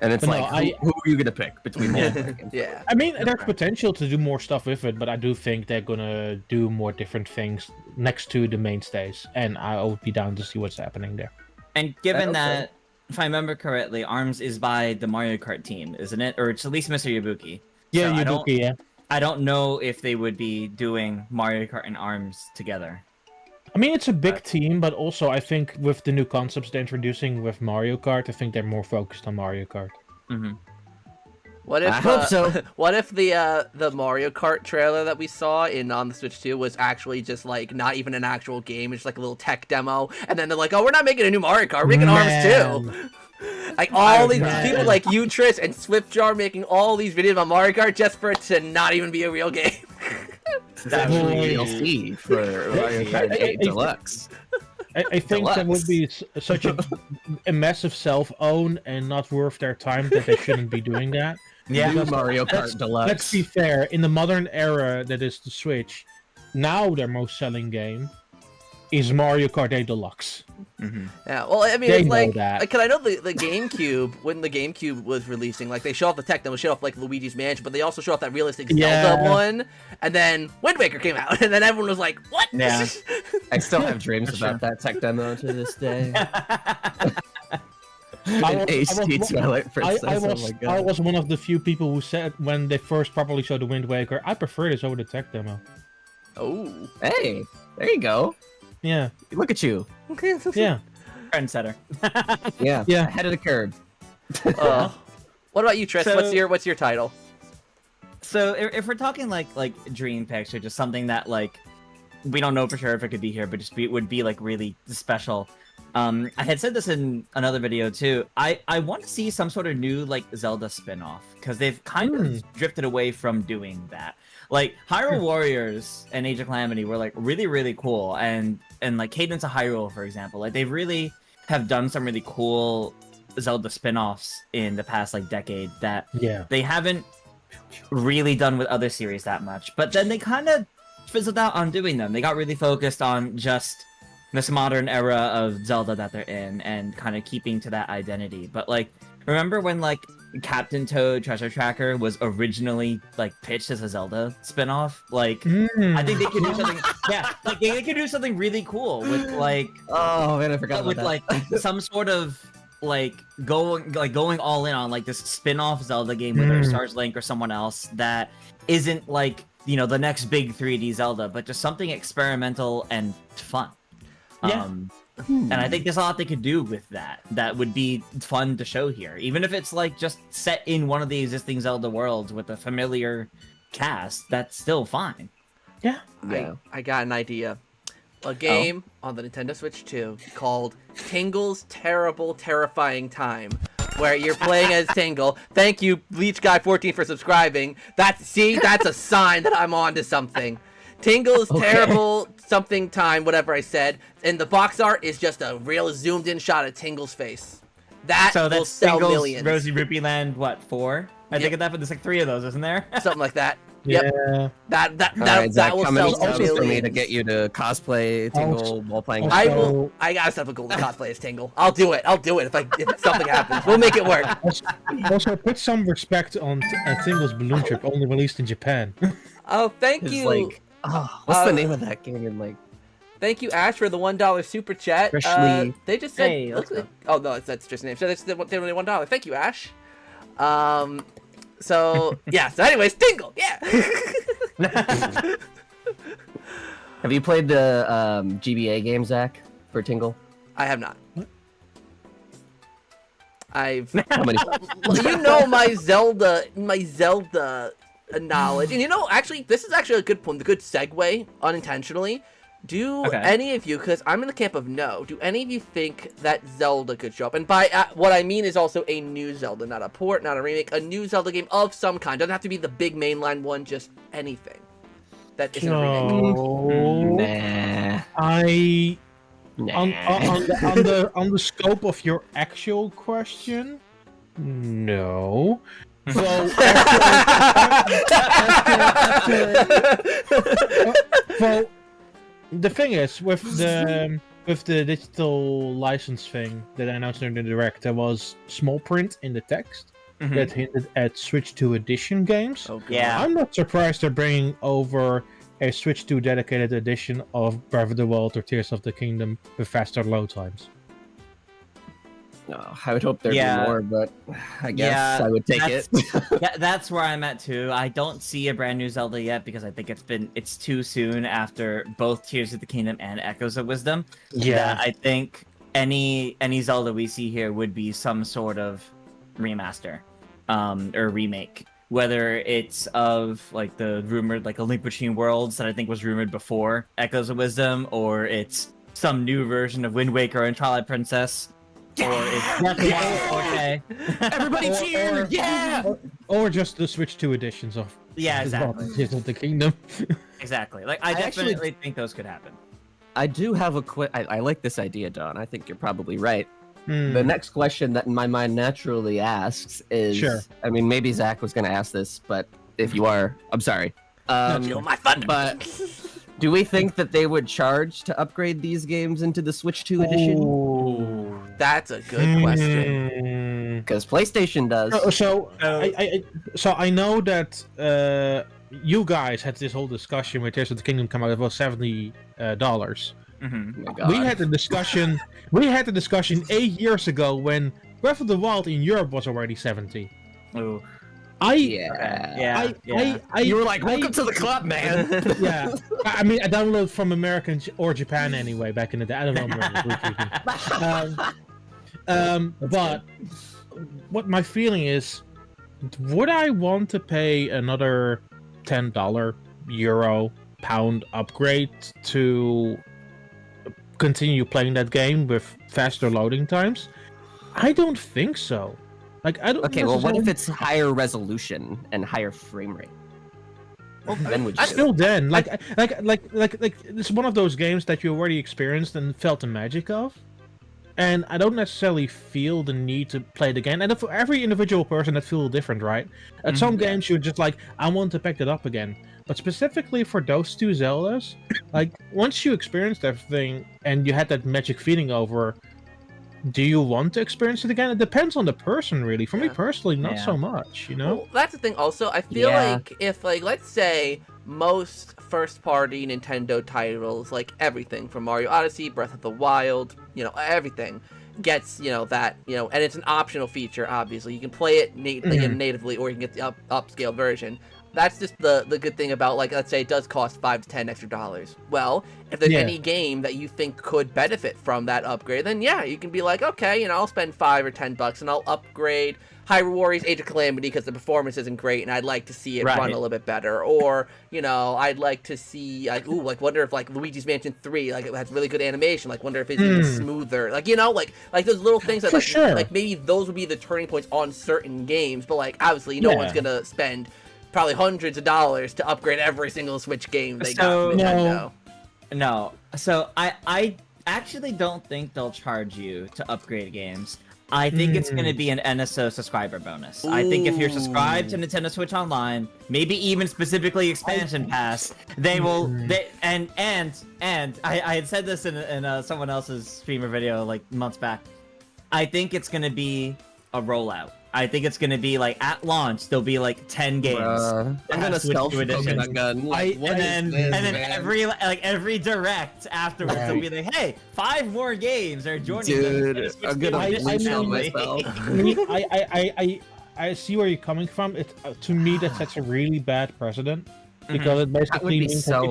[SPEAKER 2] And it's
[SPEAKER 3] But no,
[SPEAKER 2] like, who are you gonna pick between multiplayer games?
[SPEAKER 1] Yeah.
[SPEAKER 3] I mean, there's potential to do more stuff with it, but I do think they're gonna do more different things next to the mainstays, and I would be down to see what's happening there.
[SPEAKER 4] And given
[SPEAKER 2] hope so.
[SPEAKER 4] that, if I remember correctly, ARMS is by the Mario Kart team, isn't it? Or it's at least Mr. Yabuki.
[SPEAKER 3] Yeah,
[SPEAKER 4] So
[SPEAKER 3] Yuduki, yeah.
[SPEAKER 4] I don't know if they would be doing Mario Kart and ARMS together.
[SPEAKER 3] I mean, it's a big team, but also I think with the new concepts they're introducing with Mario Kart, I think they're more focused on Mario Kart.
[SPEAKER 4] Mm-hmm.
[SPEAKER 1] What if
[SPEAKER 2] I hope so.
[SPEAKER 1] What if the Mario Kart trailer that we saw on the Switch 2 was actually just like not even an actual game, it's just like a little tech demo, and then they're like, oh, we're not making a new Mario Kart, we're making ARMS too. Like all these people like you, Trish, and Swiftjar making all these videos on Mario Kart just for it to not even be a real game.
[SPEAKER 2] It's actually DLC for Mario Kart 8 Deluxe.
[SPEAKER 3] I think that would be such a massive self-own and not worth their time that they shouldn't be doing that.
[SPEAKER 4] Yeah.
[SPEAKER 2] New Mario Kart Deluxe.
[SPEAKER 3] Let's be fair, in the modern era that is the Switch, now their most selling game is Mario Kart 8 Deluxe.
[SPEAKER 4] Mm-hmm.
[SPEAKER 1] Yeah, well, I mean,
[SPEAKER 3] They
[SPEAKER 1] it's
[SPEAKER 3] know
[SPEAKER 1] like,
[SPEAKER 3] that.
[SPEAKER 1] because I know the GameCube, when the GameCube was releasing, like, they show off the tech, then we show off, like, Luigi's Mansion, but they also show off that realistic Zelda
[SPEAKER 3] Yeah.
[SPEAKER 1] one, and then Wind Waker came out, and then everyone was like, what?
[SPEAKER 4] Yeah.
[SPEAKER 2] I still have dreams
[SPEAKER 4] For sure.
[SPEAKER 2] about that tech demo to this day.
[SPEAKER 3] I
[SPEAKER 2] An
[SPEAKER 3] was-
[SPEAKER 2] HD Twilight Princess.
[SPEAKER 3] I
[SPEAKER 2] oh my
[SPEAKER 3] was
[SPEAKER 2] god.
[SPEAKER 3] one of the few people who said when they first properly showed the Wind Waker, I prefer this over the tech demo.
[SPEAKER 1] Oh.
[SPEAKER 2] Hey, there you go.
[SPEAKER 3] Yeah,
[SPEAKER 2] Look at you.
[SPEAKER 3] yeah.
[SPEAKER 4] Trendsetter.
[SPEAKER 2] Yeah.
[SPEAKER 3] Yeah.
[SPEAKER 2] Ahead of the curve.
[SPEAKER 1] What about you, Trish?
[SPEAKER 4] So-
[SPEAKER 1] What's your title?
[SPEAKER 4] So if we're talking like dream picks or just something that like we don't know for sure if it could be here, but would be like really special. I had said this in another video too. I want to see some sort of new like Zelda spin-off because they've kind of drifted away from doing that. Like Hyrule Warriors and Age of Calamity were like really cool, and like Cadence of Hyrule, for example, like they really have done some really cool Zelda spin-offs in the past like decade that
[SPEAKER 3] Yeah.
[SPEAKER 4] they haven't really done with other series that much. But then they kind of fizzled out on doing them. They got really focused on just this modern era of Zelda that they're in and kind of keeping to that identity. But like, remember when like Captain Toad Treasure Tracker was originally like pitched as a Zelda spin-off? Like, I think they could do something. Yeah, like they could do something really cool with like
[SPEAKER 2] Oh man, I forgot about
[SPEAKER 4] with
[SPEAKER 2] that.
[SPEAKER 4] like some sort of like going all in on like this spin-off Zelda game, whether it stars Link or someone else that isn't like, you know, the next big 3D Zelda, but just something experimental and fun.
[SPEAKER 3] Yeah.
[SPEAKER 4] And I think there's a lot they could do with that. That would be fun to show here, even if it's like just set in one of the existing Zelda worlds with a familiar cast. That's still fine.
[SPEAKER 3] Yeah.
[SPEAKER 2] Yeah.
[SPEAKER 1] I got an idea. A game on the Nintendo Switch 2 called Tingle's Terrible Terrifying Time, where you're playing as Tingle. Thank you, Bleach Guy 14, for subscribing. That's a sign that I'm on to something. Tingle's Terrible something time, whatever I said, and the box art is just a real zoomed in shot of Tingle's face. That
[SPEAKER 4] So
[SPEAKER 1] will
[SPEAKER 4] that's
[SPEAKER 1] sell
[SPEAKER 4] Tingle's
[SPEAKER 1] millions.
[SPEAKER 4] Rosy Rupee Land, what, 4? I think of that, but there's like 3 of those, isn't there?
[SPEAKER 1] Something like that.
[SPEAKER 3] Yeah.
[SPEAKER 1] Yep. That
[SPEAKER 2] All right, Zach,
[SPEAKER 1] will
[SPEAKER 2] how many
[SPEAKER 1] sell
[SPEAKER 2] subs for me to
[SPEAKER 1] millions.
[SPEAKER 2] get you to cosplay Tingle while playing?
[SPEAKER 3] Also-
[SPEAKER 1] I will. I gotta set up a golden cosplay as Tingle. I'll do it. If something happens. We'll make it work.
[SPEAKER 3] Also, put some respect on Tingle's Balloon Trip, only released in Japan.
[SPEAKER 1] Oh, thank
[SPEAKER 2] It's
[SPEAKER 1] you.
[SPEAKER 2] like, what's the name of that game? And like,
[SPEAKER 1] Thank you, Ash, for the $1 super chat.
[SPEAKER 2] Freshly-
[SPEAKER 1] They just said.
[SPEAKER 4] Hey,
[SPEAKER 1] looks
[SPEAKER 4] let's
[SPEAKER 1] like, oh no, that's just a name. So that's the $1. Thank you, Ash. So yeah. So anyways, Tingle. Yeah.
[SPEAKER 2] have you played the GBA game, Zach, for Tingle?
[SPEAKER 1] I have not. I've.
[SPEAKER 2] How many?
[SPEAKER 1] Well, you know my Zelda knowledge, and you know, actually, this is actually a good point, a good segue, unintentionally. Do
[SPEAKER 4] Okay.
[SPEAKER 1] any of you, because I'm in the camp of no, do any of you think that Zelda could show up? And by what I mean is also a new Zelda, not a port, not a remake, a new Zelda game of some kind. Doesn't have to be the big mainline one, just anything that isn't a remake.
[SPEAKER 3] No.
[SPEAKER 2] Nah.
[SPEAKER 3] I
[SPEAKER 2] Nah.
[SPEAKER 3] on the scope of your actual question, no. Well, well, the thing is with the with the digital license thing that I announced in the direct, there was small print in the text that hinted at Switch 2 edition games.
[SPEAKER 1] Oh, God.
[SPEAKER 4] Yeah.
[SPEAKER 3] I'm not surprised they're bringing over a Switch 2 dedicated edition of Breath of the Wild or Tears of the Kingdom with faster load times.
[SPEAKER 2] No, I would hope there'd
[SPEAKER 4] Yeah.
[SPEAKER 2] be more, but I guess
[SPEAKER 4] Yeah,
[SPEAKER 2] I would take it.
[SPEAKER 4] That's where I'm at too. I don't see a brand new Zelda yet because I think it's too soon after both Tears of the Kingdom and Echoes of Wisdom. That I think any Zelda we see here would be some sort of remaster, or remake. Whether it's of like the rumored like A Link Between Worlds that I think was rumored before Echoes of Wisdom, or it's some new version of Wind Waker and Twilight Princess. Or it's Breath of the Wild 4K.
[SPEAKER 2] Everybody cheer! Yeah!
[SPEAKER 3] Or just the Switch 2 editions of Tears of the Kingdom.
[SPEAKER 4] Exactly. Like I definitely think those could happen.
[SPEAKER 2] I do have a quick. I like this idea, Daan. I think you're probably right.
[SPEAKER 3] Hmm.
[SPEAKER 2] The next question that in my mind naturally asks is,
[SPEAKER 3] Sure.
[SPEAKER 2] I mean, maybe Zach was going to ask this, but if you are, I'm sorry.
[SPEAKER 1] Steal my thunder.
[SPEAKER 2] But do we think that they would charge to upgrade these games into the Switch 2 edition?
[SPEAKER 1] Ooh, that's a good question.
[SPEAKER 2] Because PlayStation does.
[SPEAKER 3] So I know that you guys had this whole discussion with Tears of the Kingdom come out. It was $70.
[SPEAKER 2] Oh my God.
[SPEAKER 3] We had the discussion. We had the discussion 8 years ago when Breath of the Wild in Europe was already 70.
[SPEAKER 4] Ooh.
[SPEAKER 2] Yeah. You were like, welcome to the club, man.
[SPEAKER 3] Yeah, I mean, I downloaded from America or Japan anyway back in the day. I don't know. But what my feeling is, would I want to pay another $10, euro, pound upgrade to continue playing that game with faster loading times? I don't think so. Like, I don't.
[SPEAKER 2] Okay, well, what if it's higher resolution and higher frame rate? Well, then would you?
[SPEAKER 3] Still, then, like, it's one of those games that you already experienced and felt the magic of, and I don't necessarily feel the need to play it again. And for every individual person, that feels different, right? At some games, you're just like, I want to pick it up again. But specifically for those two Zeldas, like, once you experienced everything and you had that magic feeling over, do you want to experience it again? It depends on the person, really. For me personally, not so much, you know?
[SPEAKER 1] Well, that's the thing also. I feel like if, like, let's say most first-party Nintendo titles, like everything from Mario Odyssey, Breath of the Wild, you know, everything gets, you know, that, you know, and it's an optional feature, obviously. You can play it natively, or you can get the upscale version. That's just the good thing about, like, let's say it does cost $5 to $10 extra. Well, if there's any game that you think could benefit from that upgrade, then yeah, you can be like, okay, you know, I'll spend $5 or $10 and I'll upgrade Hyrule Warriors Age of Calamity because the performance isn't great and I'd like to see it run a little bit better. Or, you know, I'd like to see, like, ooh, like, wonder if, like, Luigi's Mansion 3, like, it has really good animation. Like, wonder if it's even smoother. Like, you know, like those little things that, like, maybe those would be the turning points on certain games. But, like, obviously, no one's gonna spend probably hundreds of dollars to upgrade every single Switch game they got from Nintendo.
[SPEAKER 4] No. So I actually don't think they'll charge you to upgrade games. I think it's going to be an NSO subscriber bonus. I think if you're subscribed to Nintendo Switch Online, maybe even specifically Expansion Pass, they will. And I had said this in someone else's streamer video like months back. I think it's going to be a rollout. I think it's gonna be like at launch. There'll be like 10 games.
[SPEAKER 2] I'm gonna self-focus my gun.
[SPEAKER 4] And then every direct afterwards, they'll be like, "Hey, 5 more games are joining."
[SPEAKER 2] Dude, I'm gonna tell myself.
[SPEAKER 3] I see where you're coming from. It to me that sets a really bad precedent because it basically means that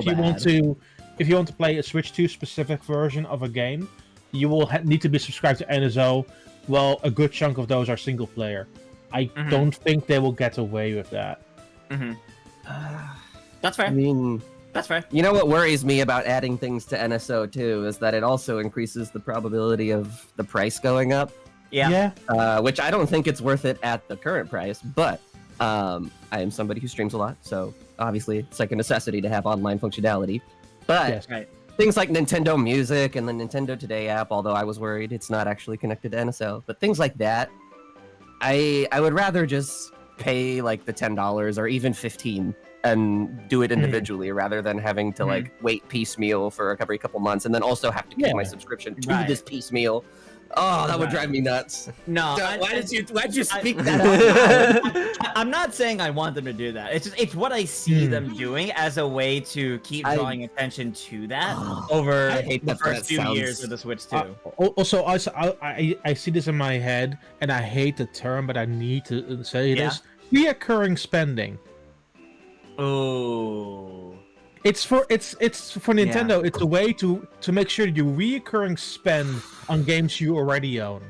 [SPEAKER 3] if you want to play a Switch 2 specific version of a game, you will need to be subscribed to NSO. Well, a good chunk of those are single player. I don't think they will get away with that.
[SPEAKER 4] That's fair.
[SPEAKER 2] I mean,
[SPEAKER 4] that's fair.
[SPEAKER 2] You know what worries me about adding things to NSO too is that it also increases the probability of the price going up.
[SPEAKER 4] Yeah.
[SPEAKER 2] Which I don't think it's worth it at the current price, but I am somebody who streams a lot, so obviously it's like a necessity to have online functionality. But things like Nintendo Music and the Nintendo Today app, although I was worried it's not actually connected to NSO, but things like that, I would rather just pay like the $10 or even $15 and do it individually rather than having to like wait piecemeal for every couple months and then also have to keep my subscription to this piecemeal. Oh, that would drive me nuts.
[SPEAKER 4] No,
[SPEAKER 2] why'd you speak that out?
[SPEAKER 4] I'm not saying I want them to do that. It's what I see them doing as a way to keep drawing attention to that over the first few years of the Switch 2.
[SPEAKER 3] Also, I see this in my head, and I hate the term, but I need to say this: reoccurring spending.
[SPEAKER 4] Oh.
[SPEAKER 3] It's for Nintendo. Yeah. It's a way to make sure you reoccurring spend on games you already own.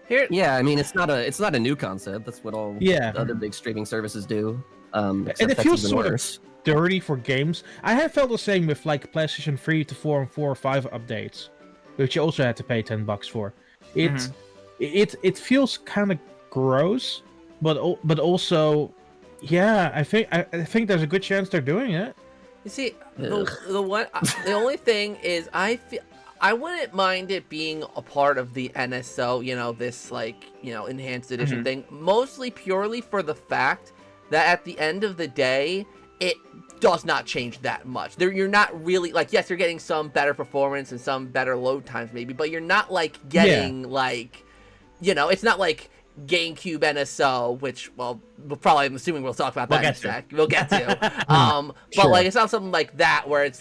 [SPEAKER 2] Yeah, I mean it's not a new concept. That's what all the other big streaming services do.
[SPEAKER 3] And it feels sort of dirty for games. I have felt the same with like PlayStation 3 to 4 and 4 or 5 updates, which you also had to pay $10 for. It feels kind of gross, but also, yeah, I think there's a good chance they're doing it.
[SPEAKER 1] You see, the only thing is, I wouldn't mind it being a part of the NSO, this enhanced edition thing, mostly purely for the fact that at the end of the day, it does not change that much. You're not really yes, you're getting some better performance and some better load times maybe, but you're not getting it's not like GameCube NSO, which, well, I'm assuming we'll talk about that in a sec. We'll get to. But it's not something like that where it's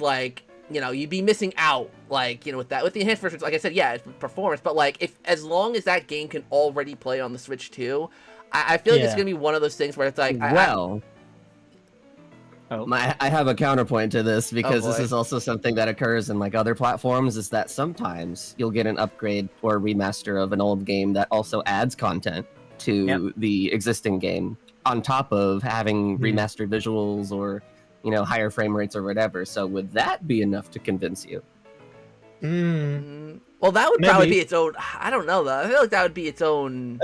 [SPEAKER 1] you'd be missing out, with that. With the enhanced versions, like I said, yeah, it's performance, but if as long as that game can already play on the Switch 2, I feel like it's gonna be one of those things where it's
[SPEAKER 2] I have a counterpoint to this because this is also something that occurs in other platforms, is that sometimes you'll get an upgrade or remaster of an old game that also adds content to the existing game on top of having remastered visuals or higher frame rates or whatever. So would that be enough to convince you?
[SPEAKER 1] Well, that would probably be its own. I don't know though. I feel like that would be its own.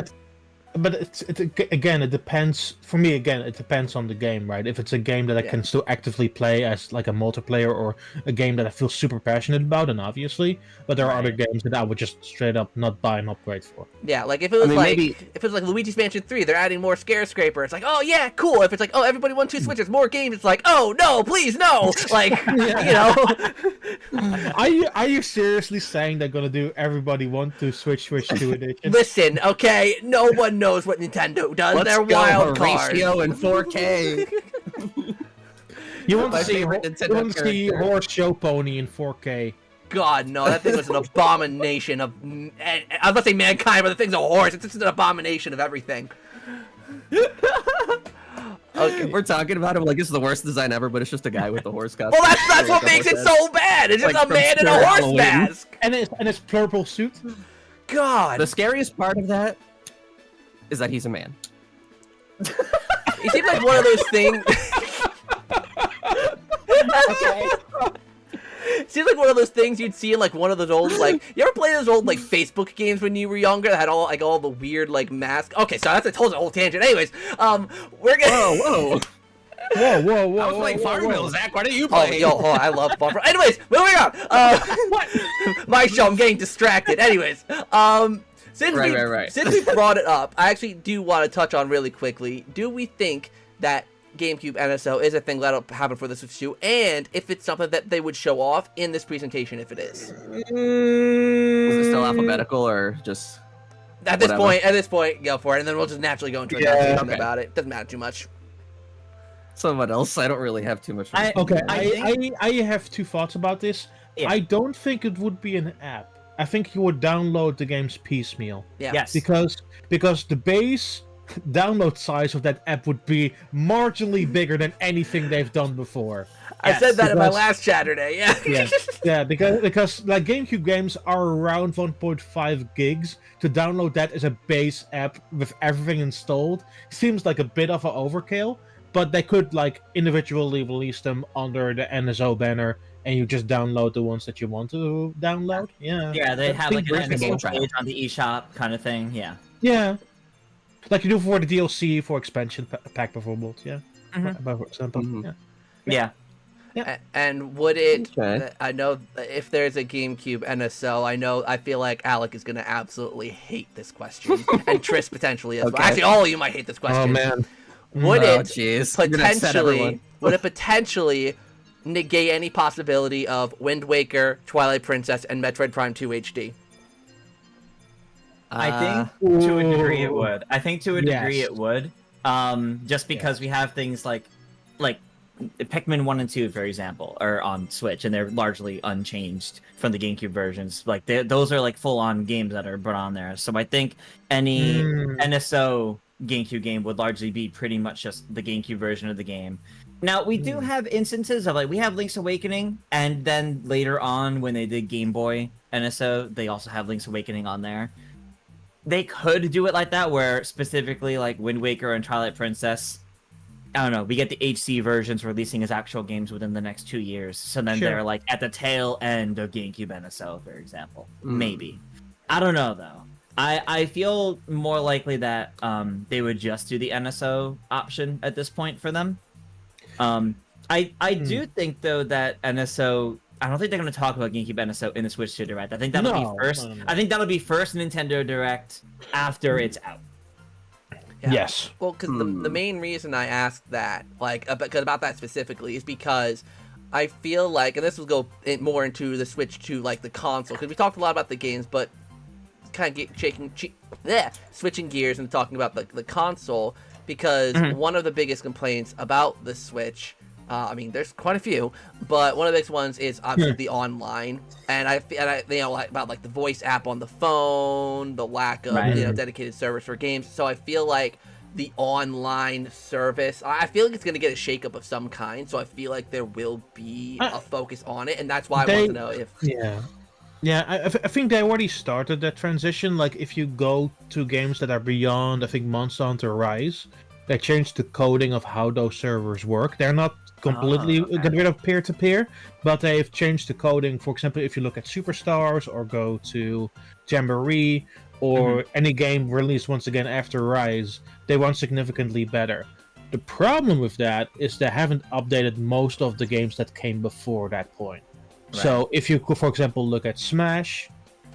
[SPEAKER 3] But it depends. For me, it depends on the game, right? If it's a game that I can still actively play as a multiplayer, or a game that I feel super passionate about, then obviously. But there are other games that I would just straight up not buy an upgrade for.
[SPEAKER 1] Yeah, if it was if it was Luigi's Mansion 3, they're adding more Scare Scraper. It's oh yeah, cool. If it's oh, everybody won 2 Switches, more games. It's oh no, please no.
[SPEAKER 3] Are you seriously saying they're gonna do everybody want to Switch 2 edition?
[SPEAKER 1] Listen, okay, no one knows what Nintendo does. They're wild cards.
[SPEAKER 2] Ratio in 4K.
[SPEAKER 3] You want to see Horse Show Pony in 4K?
[SPEAKER 1] God, no, that thing was an abomination of. I was about to say mankind, but the thing's a horse. It's just an abomination of everything.
[SPEAKER 2] Okay, we're talking about him this is the worst design ever, but it's just a guy with a horse costume.
[SPEAKER 1] Well, that's what makes it so bad. It's just a man in a horse mask
[SPEAKER 3] and his purple suit.
[SPEAKER 1] God,
[SPEAKER 2] the scariest part of that is that he's a man.
[SPEAKER 1] He seems like one of those things.
[SPEAKER 2] Okay.
[SPEAKER 1] Seems like one of those things you'd see in one of those old you ever play those old Facebook games when you were younger that had all the weird masks? Okay, so that's a whole tangent. Anyways, we're gonna.
[SPEAKER 2] Whoa.
[SPEAKER 3] I
[SPEAKER 2] was playing Farmville, Zach. Why didn't you play?
[SPEAKER 1] I love Farmville. Anyways, moving on. My show. I'm getting distracted. Anyways, Since we brought it up, I actually do want to touch on really quickly. Do we think that GameCube NSO is a thing that'll happen for the Switch 2, and if it's something that they would show off in this presentation, if it is?
[SPEAKER 2] Is it still alphabetical or just?
[SPEAKER 1] At this point, go for it, and then we'll just naturally go into a conversation about it. Doesn't matter too much.
[SPEAKER 2] Someone else. I don't really have too much.
[SPEAKER 3] I have 2 thoughts about this. Yeah. I don't think it would be an app. I think you would download the games piecemeal.
[SPEAKER 1] Yeah.
[SPEAKER 4] Yes.
[SPEAKER 3] Because the base download size of that app would be marginally bigger than anything they've done before.
[SPEAKER 1] I said that in my last Chaturday.
[SPEAKER 3] Yeah. Because GameCube games are around 1.5 gigs. To download that as a base app with everything installed seems like a bit of an overkill. But they could individually release them under the NSO banner, and you just download the ones that you want to download.
[SPEAKER 4] Yeah, they have an NSO page on the eShop kind of thing.
[SPEAKER 3] Yeah, like you do for the DLC for expansion pack, performance. Yeah, for example.
[SPEAKER 4] Yeah.
[SPEAKER 1] And would it? I know if there's a GameCube NSO, I feel like Alec is gonna absolutely hate this question, and Tris potentially as well. Actually, all of you might hate this question.
[SPEAKER 3] Oh man.
[SPEAKER 1] Would it potentially would it potentially negate any possibility of Wind Waker, Twilight Princess, and Metroid Prime 2 HD?
[SPEAKER 4] I think to a degree it would. I think to a degree
[SPEAKER 3] Yes.
[SPEAKER 4] it would. Just because we have things like Pikmin 1 and 2, for example, are on Switch, and they're largely unchanged from the GameCube versions. Like those are like full-on games that are put on there. So I think any NSO GameCube game would largely be pretty much just the GameCube version of the game. Now, we do have instances of, like, we have Link's Awakening, and then later on, when they did Game Boy NSO, they also have Link's Awakening on there. They could do it like that, where specifically, like, Wind Waker and Twilight Princess, I don't know, we get the HC versions releasing as actual games within the next 2 years. So then they're, like, at the tail end of GameCube NSO, for example. Maybe. I don't know, though. I feel more likely that they would just do the NSO option at this point for them. I do think, though, that NSO... I don't think they're going to talk about GameCube NSO in the Switch 2 Direct. I think that'll be first. No. I think that'll be first Nintendo Direct after it's out.
[SPEAKER 3] Yeah. Yes.
[SPEAKER 1] Well, because the main reason I asked that, like, about that specifically, is because I feel like, and this will go more into the Switch 2, like, the console, because we talked a lot about the games, but kind of switching gears and talking about the console, because one of the biggest complaints about the Switch, I mean, there's quite a few, but one of the biggest ones is obviously the online, and I like about like the voice app on the phone, the lack of dedicated servers for games. So I feel like the online service, I feel like it's going to get a shakeup of some kind. So I feel like there will be a focus on it, and that's why I want to know if
[SPEAKER 3] I think they already started that transition. Like, if you go to games that are beyond, I think, Monster Hunter Rise, they changed the coding of how those servers work. They're not completely get rid of peer-to-peer, but they've changed the coding. For example, if you look at Superstars or go to Jamboree or any game released once again after Rise, they run significantly better. The problem with that is they haven't updated most of the games that came before that point. Right. So if you, for example, look at Smash,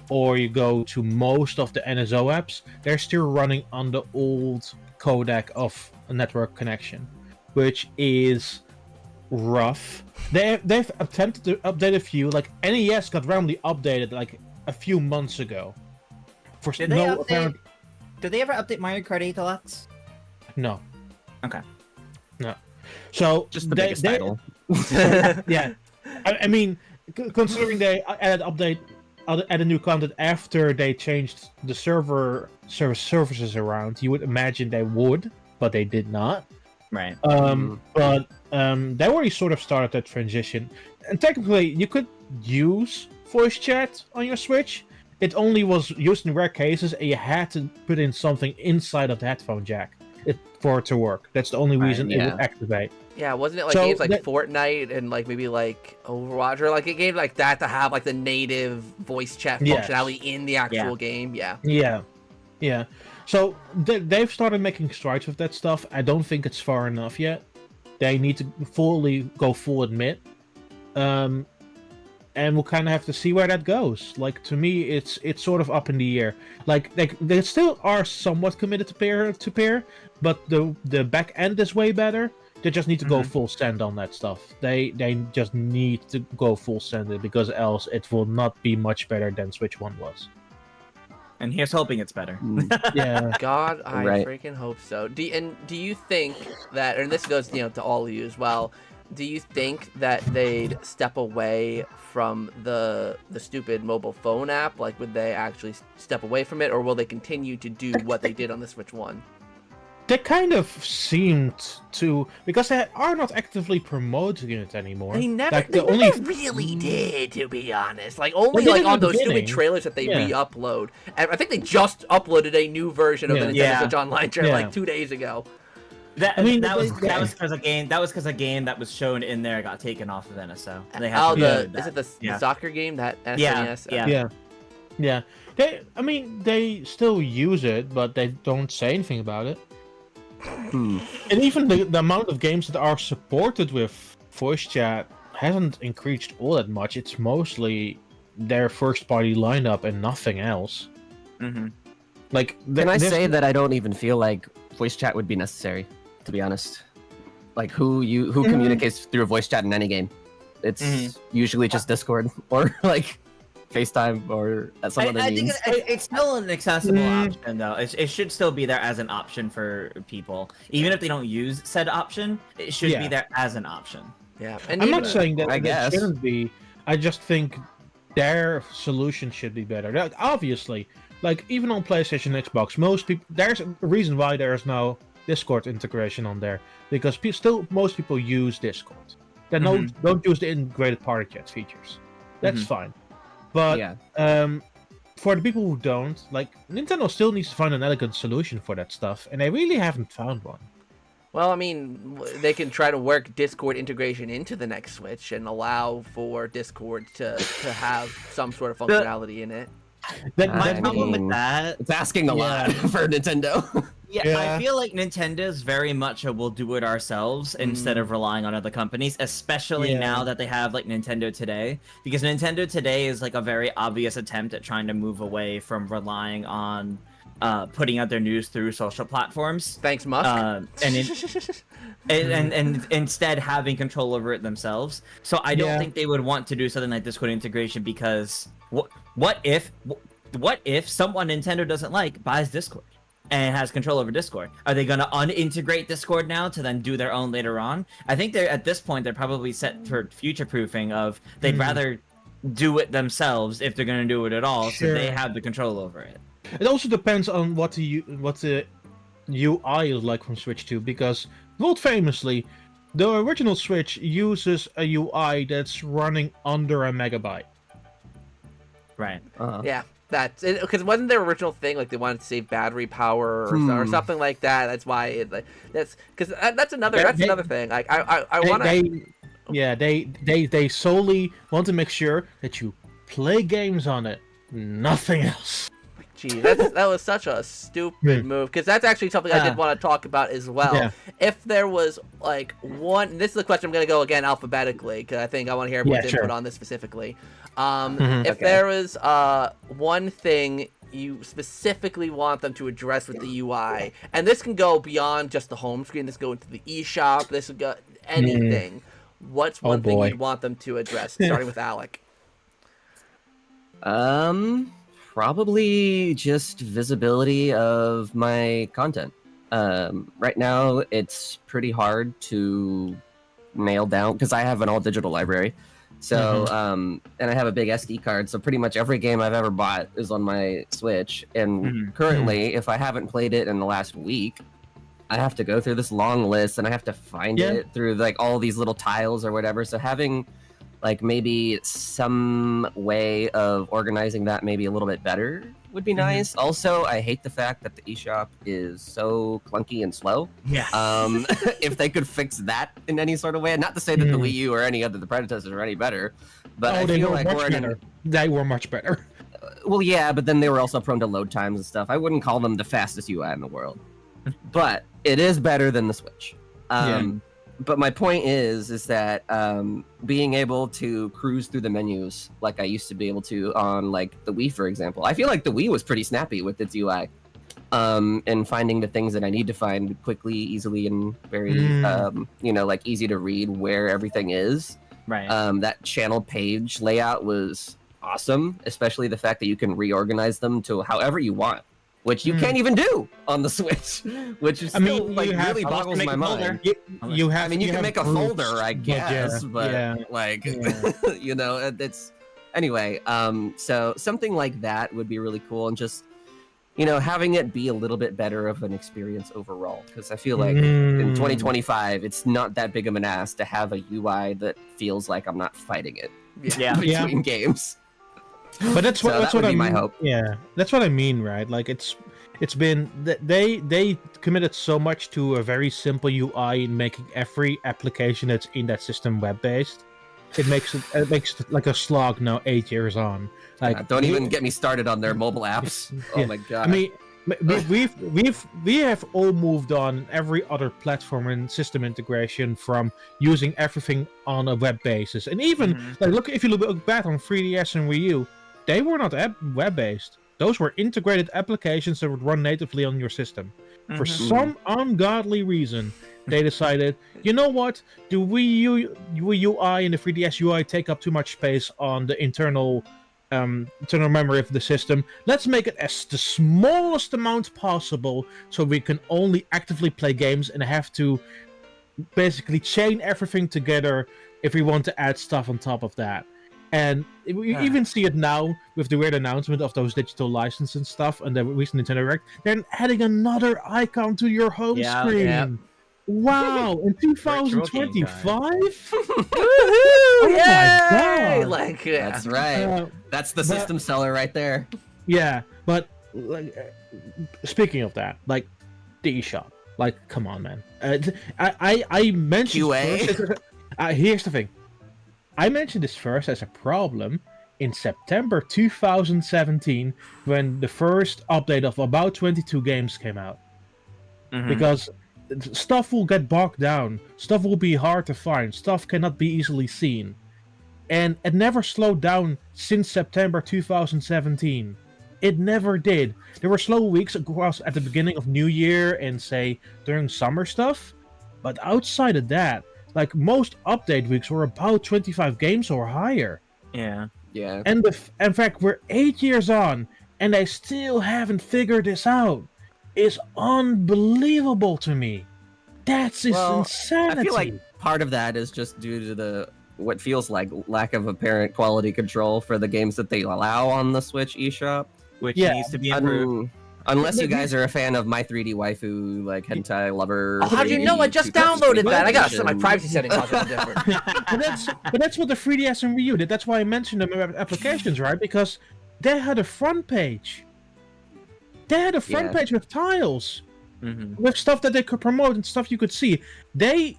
[SPEAKER 3] or you go to most of the NSO apps, they're still running on the old codec of a network connection, which is rough. They've attempted to update a few. Like, NES got randomly updated like a few months ago.
[SPEAKER 4] Did they ever update Mario Kart 8 Deluxe?
[SPEAKER 3] No.
[SPEAKER 4] Okay.
[SPEAKER 3] No. So
[SPEAKER 2] just the biggest title.
[SPEAKER 3] Yeah. I mean, considering they added a new content after they changed the services around, you would imagine they would, but they did not.
[SPEAKER 4] Right.
[SPEAKER 3] But they already sort of started that transition. And technically, you could use voice chat on your Switch. It only was used in rare cases, and you had to put in something inside of the headphone jack for it to work. That's the only reason it would activate.
[SPEAKER 1] Yeah, wasn't it like games like Fortnite and like maybe like Overwatch or like a game like that to have like the native voice chat functionality in the actual game? Yeah. So they've started making strides with that stuff. I don't think it's far enough yet. They need to go full admit. And we'll kind of have to see where that goes. Like, to me, it's sort of up in the air. Like they still are somewhat committed to peer, but the back end is way better. They just need to go full send on that stuff. They just need to go full send, because else it will not be much better than Switch 1 was.
[SPEAKER 4] And here's hoping it's better.
[SPEAKER 3] Yeah.
[SPEAKER 1] God, I freaking hope so. Do you think that, and this goes to all of you as well, do you think that they'd step away from the stupid mobile phone app? Like, would they actually step away from it, or will they continue to do what they did on the Switch 1?
[SPEAKER 3] They kind of seemed to, because they are not actively promoting it anymore.
[SPEAKER 1] They never really did, to be honest. Like, only like on those stupid trailers that they re-upload. And I think they just uploaded a new version of the Nintendo Switch Online trailer like 2 days ago.
[SPEAKER 4] That was because a game that was shown in there got taken off of NSO. They had
[SPEAKER 1] is it the soccer game, that SNES?
[SPEAKER 3] Yeah. They still use it, but they don't say anything about it. And even the amount of games that are supported with voice chat hasn't increased all that much. It's mostly their first party lineup and nothing else. Like,
[SPEAKER 2] can I say that I don't even feel like voice chat would be necessary, to be honest? like who communicates through a voice chat in any game. It's usually just Discord or like FaceTime or some other
[SPEAKER 4] I think
[SPEAKER 2] means.
[SPEAKER 4] it's still an accessible option, though. It should still be there as an option for people. Even if they don't use said option, it should be there as an option.
[SPEAKER 1] Yeah, and
[SPEAKER 3] I'm not saying that
[SPEAKER 2] I guess.
[SPEAKER 3] it shouldn't be. I just think their solution should be better. Like, obviously, like even on PlayStation and Xbox, most people, there's a reason why there is no Discord integration on there, because most people use Discord. They don't use the integrated party chat features. That's fine. But for the people who don't, like, Nintendo still needs to find an elegant solution for that stuff, and they really haven't found one.
[SPEAKER 1] Well, I mean, they can try to work Discord integration into the next Switch and allow for Discord to have some sort of functionality in it.
[SPEAKER 4] My problem with that,
[SPEAKER 2] it's asking a lot for Nintendo.
[SPEAKER 4] I feel like Nintendo's very much a we'll do it ourselves instead of relying on other companies, especially now that they have like Nintendo Today, because Nintendo Today is like a very obvious attempt at trying to move away from relying on putting out their news through social platforms.
[SPEAKER 1] Thanks, Musk.
[SPEAKER 4] And instead having control over it themselves. So I don't think they would want to do something like Discord integration, because what if someone Nintendo doesn't like buys Discord and has control over Discord? Are they going to unintegrate Discord now to then do their own later on? I think they're at this point they're probably set for future proofing of they'd rather do it themselves if they're going to do it at all, so they have the control over it.
[SPEAKER 3] It also depends on what the UI is like from Switch 2, because world famously, the original Switch uses a UI that's running under a megabyte.
[SPEAKER 4] Right.
[SPEAKER 1] Yeah, that's it. Because wasn't their original thing like they wanted to save battery power or something like that? That's why it like that's because that's another thing. Like I want to.
[SPEAKER 3] They solely want to make sure that you play games on it, nothing else.
[SPEAKER 1] Gee, that was such a stupid move, because that's actually something I did want to talk about as well. Yeah. If there was like one, this is the question I'm going to go again alphabetically, because I think I want to hear everyone's input on this specifically. If there was one thing you specifically want them to address with the UI, and this can go beyond just the home screen, this can go into the eShop, this would go anything. What's one thing you'd want them to address, starting with Alec?
[SPEAKER 2] Probably just visibility of my content. Right now, it's pretty hard to nail down, because I have an all-digital library. So, and I have a big SD card, so pretty much every game I've ever bought is on my Switch. And currently, if I haven't played it in the last week, I have to go through this long list, and I have to find it through like all these little tiles or whatever. So having like maybe some way of organizing that maybe a little bit better would be nice. Also, I hate the fact that the eShop is so clunky and slow.
[SPEAKER 4] Yeah.
[SPEAKER 2] If they could fix that in any sort of way, not to say that the Wii U or any other the predecessors are any better, but I feel like
[SPEAKER 3] they were much better.
[SPEAKER 2] Well, yeah, but then they were also prone to load times and stuff. I wouldn't call them the fastest UI in the world, but it is better than the Switch. But my point is that being able to cruise through the menus like I used to be able to on like the Wii, for example. I feel like the Wii was pretty snappy with its UI, and finding the things that I need to find quickly, easily, and very like easy to read where everything is.
[SPEAKER 4] Right.
[SPEAKER 2] That channel page layout was awesome, especially the fact that you can reorganize them to however you want, which you can't even do on the Switch, which is still really boggles my mind. You can make a folder, I guess, but like, it's anyway. So something like that would be really cool, and just having it be a little bit better of an experience overall. Because I feel like in 2025, it's not that big of an ass to have a UI that feels like I'm not fighting it between games.
[SPEAKER 3] But that's what
[SPEAKER 2] I mean. My hope.
[SPEAKER 3] Yeah, that's what I mean, right? Like it's been they committed so much to a very simple UI in making every application that's in that system web-based. It makes it like a slog now 8 years on. Like,
[SPEAKER 2] don't even get me started on their mobile apps. Oh my god.
[SPEAKER 3] I mean, we have all moved on every other platform and system integration from using everything on a web basis. And even if you look back on 3DS and Wii U, they were not web-based. Those were integrated applications that would run natively on your system. For some ungodly reason, they decided, you know what? The Wii UI and the 3DS UI take up too much space on the internal memory of the system. Let's make it as the smallest amount possible, so we can only actively play games and have to basically chain everything together if we want to add stuff on top of that. And we even see it now with the weird announcement of those digital licenses and stuff, and the recent Nintendo Direct. They're adding another icon to your home screen.
[SPEAKER 1] Yeah.
[SPEAKER 3] Wow, in 2025?
[SPEAKER 1] Oh
[SPEAKER 3] my God.
[SPEAKER 1] Like,
[SPEAKER 2] That's right. That's the system seller right there.
[SPEAKER 3] Yeah, but like, speaking of that, like the eShop, like, come on, man. I mentioned
[SPEAKER 2] QA?
[SPEAKER 3] Here's the thing. I mentioned this first as a problem in September 2017 when the first update of about 22 games came out. Because stuff will get bogged down, stuff will be hard to find, stuff cannot be easily seen. And it never slowed down since September 2017. It never did. There were slow weeks across at the beginning of New Year and, say, during summer stuff. But outside of that, like, most update weeks were about 25 games or higher.
[SPEAKER 4] Yeah.
[SPEAKER 2] Yeah.
[SPEAKER 3] And in fact, we're 8 years on, and they still haven't figured this out. It's unbelievable to me. That's insanity.
[SPEAKER 2] I feel like part of that is just due to the what feels like lack of apparent quality control for the games that they allow on the Switch eShop,
[SPEAKER 4] Which needs to be improved.
[SPEAKER 2] Unless you guys are a fan of My 3D Waifu, like hentai lover.
[SPEAKER 1] Oh, how'd you know? I just downloaded that. I gotta set my privacy settings on something different.
[SPEAKER 3] but that's what the 3DS and Wii U did. That's why I mentioned them in applications, right? Because they had a front page. They had a front page with tiles, with stuff that they could promote and stuff you could see. They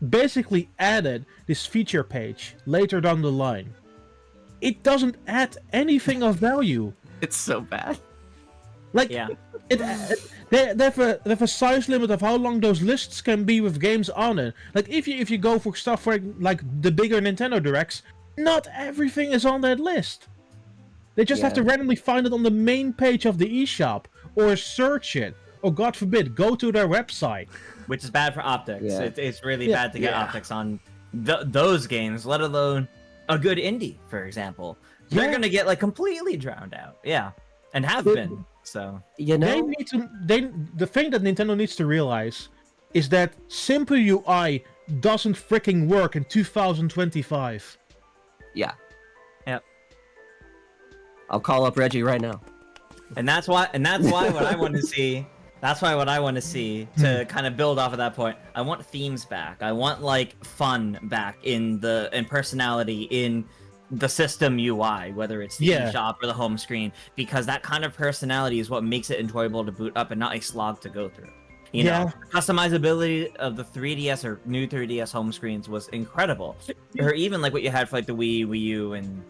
[SPEAKER 3] basically added this feature page later down the line. It doesn't add anything of value.
[SPEAKER 2] It's so bad.
[SPEAKER 3] Like, they have a size limit of how long those lists can be with games on it. Like, if you go for stuff for like the bigger Nintendo Directs, not everything is on that list. They just have to randomly find it on the main page of the eShop, or search it, or God forbid, go to their website.
[SPEAKER 4] Which is bad for optics.
[SPEAKER 2] Yeah.
[SPEAKER 4] It's really bad to get optics on those games, let alone a good indie, for example. They're gonna get like completely drowned out. Yeah, and have been. So
[SPEAKER 2] you know,
[SPEAKER 3] the thing that Nintendo needs to realize is that simple UI doesn't freaking work in 2025.
[SPEAKER 2] Yeah.
[SPEAKER 4] Yep.
[SPEAKER 2] I'll call up Reggie right now.
[SPEAKER 4] And that's why what I want to see. That's why what I want to see to kind of build off of that point. I want themes back. I want like fun back in personality in the system UI, whether it's the eShop or the home screen, because that kind of personality is what makes it enjoyable to boot up and not a slog to go through. You know, customizability of the 3DS or new 3DS home screens was incredible. Or even like what you had for like the Wii U, and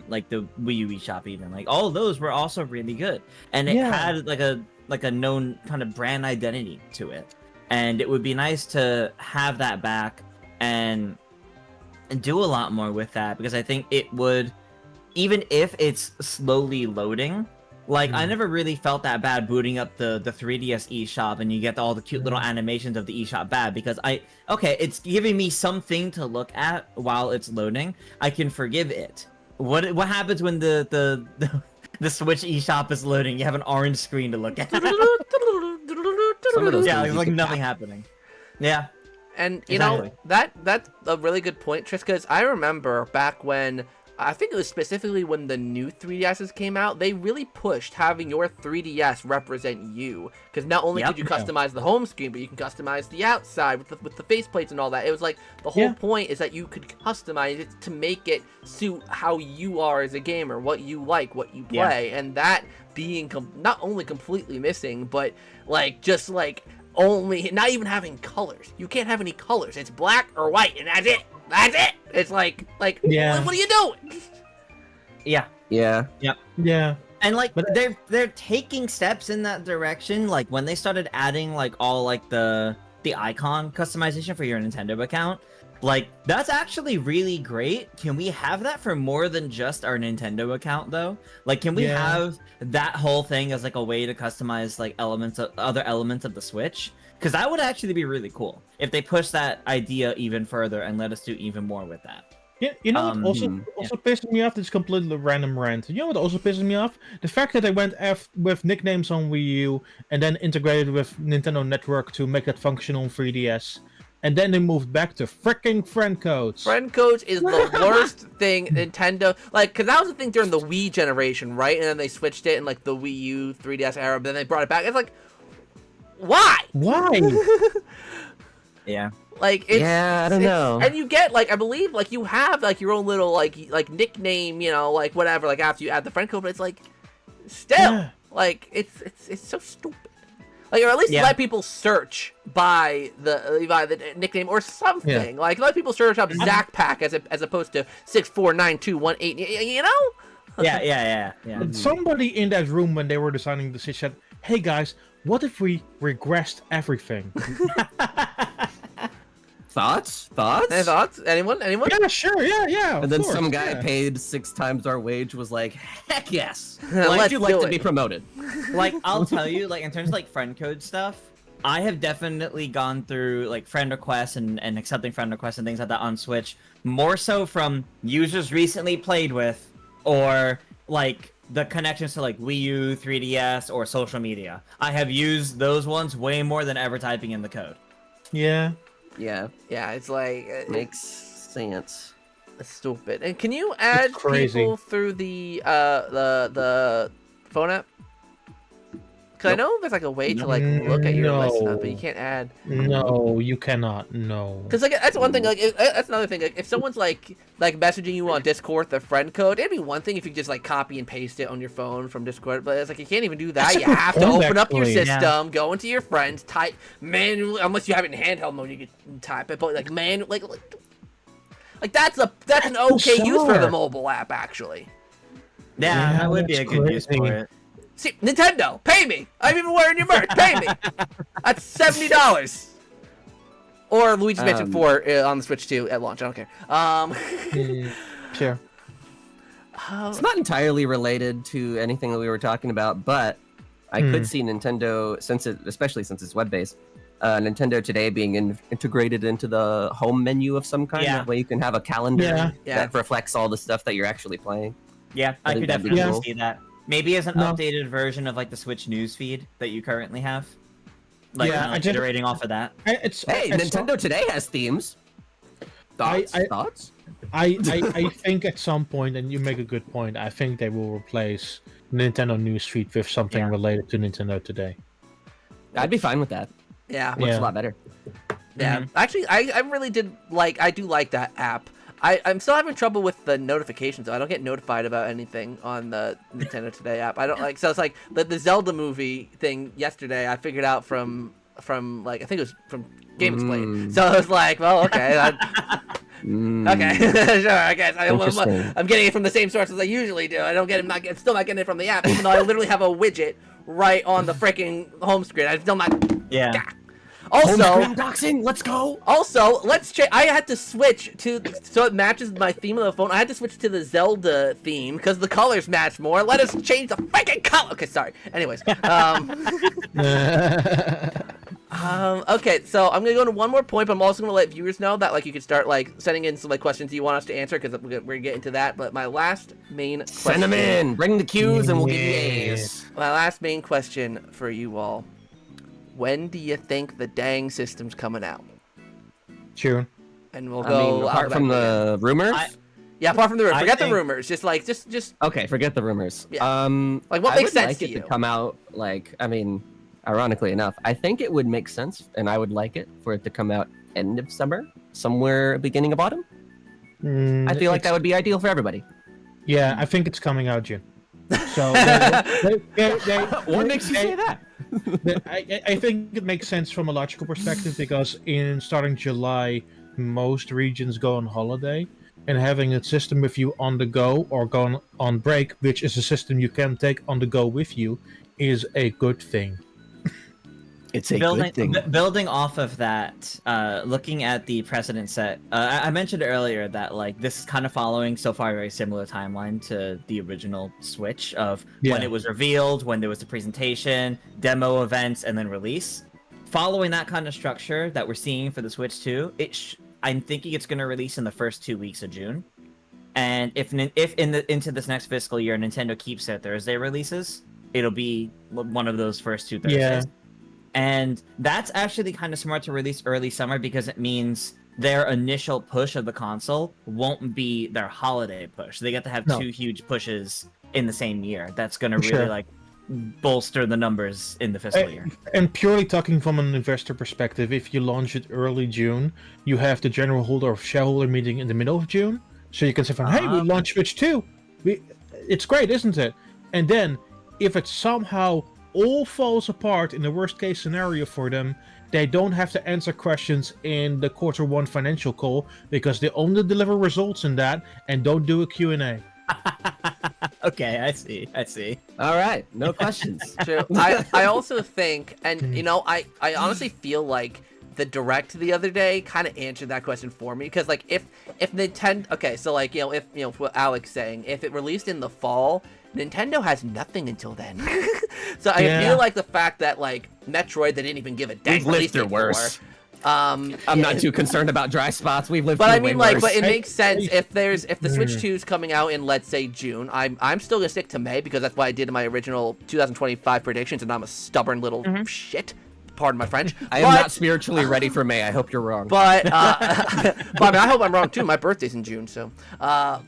[SPEAKER 4] like the Wii U eShop, even like all of those were also really good, and it had like a known kind of brand identity to it, and it would be nice to have that back and do a lot more with that, because I think it would, even if it's slowly loading, like I never really felt that bad booting up the 3DS eShop and you get all the cute little animations of the eShop bad, because it's giving me something to look at while it's loading. I can forgive it. What happens when the Switch eShop is loading? You have an orange screen to look at. It's like nothing happening. Yeah.
[SPEAKER 1] And you know, that's a really good point, Tris, because I remember back when, I think it was specifically when the new 3DSs came out, they really pushed having your 3DS represent you, because not only could you customize the home screen, but you can customize the outside with the faceplates and all that. It was like the whole point is that you could customize it to make it suit how you are as a gamer, what you like, what you play, and that being not only completely missing, but like just like only not even having colors. You can't have any colors. It's black or white, and that's it. That's it. It's like what are you doing?
[SPEAKER 2] Yeah.
[SPEAKER 4] And like they're taking steps in that direction. Like when they started adding like all like the icon customization for your Nintendo account, Like, that's actually really great. Can we have that for more than just our Nintendo account, though? Like, can we have that whole thing as like a way to customize like other elements of the Switch? Because that would actually be really cool if they push that idea even further and let us do even more with that.
[SPEAKER 3] Yeah, you know what also pisses me off? This completely random rant. You know what also pisses me off? The fact that they went with nicknames on Wii U and then integrated with Nintendo Network to make that function on 3DS. And then they moved back to fricking friend codes.
[SPEAKER 1] Friend codes is the worst thing Nintendo, like, because that was the thing during the Wii generation, right? And then they switched it in, like, the Wii U 3DS era, but then they brought it back. It's like, why?
[SPEAKER 3] Why?
[SPEAKER 4] Yeah.
[SPEAKER 1] Like, it's...
[SPEAKER 2] Yeah, I don't know.
[SPEAKER 1] And you get, like, I believe, like, you have, like, your own little, like nickname, you know, like, whatever, like, after you add the friend code, but it's, like, still, like, it's so stupid. Like, or at least let people search by the nickname or something. Like, let people search up Zach Pack as opposed to 6492118. You know?
[SPEAKER 4] Yeah.
[SPEAKER 3] But somebody in that room when they were designing the Switch said, "Hey guys, what if we regressed everything?"
[SPEAKER 2] Thoughts?
[SPEAKER 1] Any thoughts? Anyone?
[SPEAKER 3] Yeah, sure. Yeah.
[SPEAKER 2] And
[SPEAKER 3] of
[SPEAKER 2] then
[SPEAKER 3] course,
[SPEAKER 2] some guy paid 6 times our wage was like, heck yes. Would you like to be promoted?
[SPEAKER 4] Like, I'll tell you, like, in terms of, like, friend code stuff, I have definitely gone through, like, friend requests and accepting friend requests and things like that on Switch, more so from users recently played with, or, like, the connections to, like, Wii U, 3DS, or social media. I have used those ones way more than ever typing in the code.
[SPEAKER 3] Yeah.
[SPEAKER 2] Yeah.
[SPEAKER 1] Yeah, it's like...
[SPEAKER 2] Makes sense.
[SPEAKER 1] It's stupid. And can you add people through the phone app? Because I know there's like a way to like look at your list stuff, but you can't add.
[SPEAKER 3] No, you cannot. No.
[SPEAKER 1] Because like that's one thing. Like that's another thing. Like if someone's like messaging you on Discord, the friend code, it'd be one thing if you just like copy and paste it on your phone from Discord. But it's like you can't even do that. You have to open up your system, go into your friends, type manually. Unless you have it in handheld mode, you can type it. But like like that's an okay use for the mobile app actually.
[SPEAKER 4] Yeah, that would be a good use for it.
[SPEAKER 1] See, Nintendo, pay me! I'm even wearing your merch, pay me! That's $70! Or Luigi's Mansion 4 on the Switch 2 at launch, I don't care.
[SPEAKER 3] Sure.
[SPEAKER 2] It's not entirely related to anything that we were talking about, but I could see Nintendo, especially since it's web-based, Nintendo Today being integrated into the home menu of some kind. That way you can have a calendar that reflects all the stuff that you're actually playing.
[SPEAKER 4] Yeah, I could definitely see that. Maybe as an updated version of like the Switch news feed that you currently have. Like, iterating off of that.
[SPEAKER 2] Nintendo Today has themes. Thoughts?
[SPEAKER 3] I think at some point, and you make a good point, I think they will replace Nintendo Newsfeed with something related to Nintendo Today.
[SPEAKER 2] I'd be fine with that.
[SPEAKER 1] Yeah.
[SPEAKER 2] Looks a lot better.
[SPEAKER 1] Yeah. Actually, I really do like that app. I'm still having trouble with the notifications. I don't get notified about anything on the Nintendo Today app. I don't like. So it's like the Zelda movie thing yesterday. I figured out from like I think it was from Game Explained. So I was like, well, okay, okay, sure. I guess I'm getting it from the same source as I usually do. I don't get it. Still not getting it from the app, even though I literally have a widget right on the freaking home screen. I'm still not.
[SPEAKER 4] Yeah.
[SPEAKER 1] Also,
[SPEAKER 2] doxing, let's go.
[SPEAKER 1] Also, let's check. I had to switch to so it matches my theme of the phone. I had to switch to the Zelda theme because the colors match more. Let us change the freaking color. Okay, sorry. Anyways, okay. So I'm gonna go to one more point, but I'm also gonna let viewers know that like you could start like sending in some like questions you want us to answer because we're gonna get into that. But my last main question,
[SPEAKER 2] send them in. Bring the cues, and we'll give you A's.
[SPEAKER 1] My last main question for you all. When do you think the dang system's coming out?
[SPEAKER 3] June.
[SPEAKER 1] And we'll go
[SPEAKER 2] apart from the rumors.
[SPEAKER 1] Apart from the rumors. Forget the rumors. Just
[SPEAKER 2] okay. Forget the rumors.
[SPEAKER 1] Yeah. Like what makes sense
[SPEAKER 2] to you? To come out like ironically enough, I think it would make sense, and I would like it for it to come out end of summer, somewhere beginning of autumn. I feel like that would be ideal for everybody.
[SPEAKER 3] Yeah, I think it's coming out June. So
[SPEAKER 2] what makes you say that?
[SPEAKER 3] I think it makes sense from a logical perspective because in starting July, most regions go on holiday, and having a system with you on the go or going on break, which is a system you can take on the go with you, is a good thing.
[SPEAKER 2] It's a good thing.
[SPEAKER 4] Building off of that, looking at the precedent set, I mentioned earlier that like this is kind of following so far a very similar timeline to the original Switch of when it was revealed, when there was the presentation, demo events, and then release. Following that kind of structure that we're seeing for the Switch 2, I'm thinking it's going to release in the first 2 weeks of June. And if into this next fiscal year Nintendo keeps their Thursday releases, it'll be one of those first 2 Thursdays.
[SPEAKER 3] Yeah.
[SPEAKER 4] And that's actually kind of smart to release early summer because it means their initial push of the console won't be their holiday push. They get to have 2 huge pushes in the same year. That's going to really like bolster the numbers in the fiscal year.
[SPEAKER 3] And purely talking from an investor perspective, if you launch it early June, you have the general shareholder meeting in the middle of June. So you can say, hey, we launched Switch 2. It's great, isn't it? And then, if it somehow all falls apart in the worst case scenario for them, they don't have to answer questions in the Q1 financial call because they only deliver results in that and don't do a Q&A.
[SPEAKER 4] Okay, I see.
[SPEAKER 2] All right, no questions.
[SPEAKER 1] True. I also think, and you know, I honestly feel like the Direct the other day kind of answered that question for me, because like if Nintendo, okay, so like, you know, if you know what Alec's saying, if it released in the fall, Nintendo has nothing until then. So I feel like the fact that like Metroid, they didn't even give a dang release date
[SPEAKER 2] worse.
[SPEAKER 1] For.
[SPEAKER 2] I'm not too concerned about dry spots. We've lived.
[SPEAKER 1] But
[SPEAKER 2] through
[SPEAKER 1] I mean,
[SPEAKER 2] way
[SPEAKER 1] like,
[SPEAKER 2] worse.
[SPEAKER 1] but it makes sense if the Switch 2 is coming out in, let's say, June. I'm still gonna stick to May because that's what I did in my original 2025 predictions, and I'm a stubborn little shit. Pardon my French.
[SPEAKER 2] I am not spiritually ready for May. I hope you're wrong.
[SPEAKER 1] But, but I mean, I hope I'm wrong too. My birthday's in June, so. But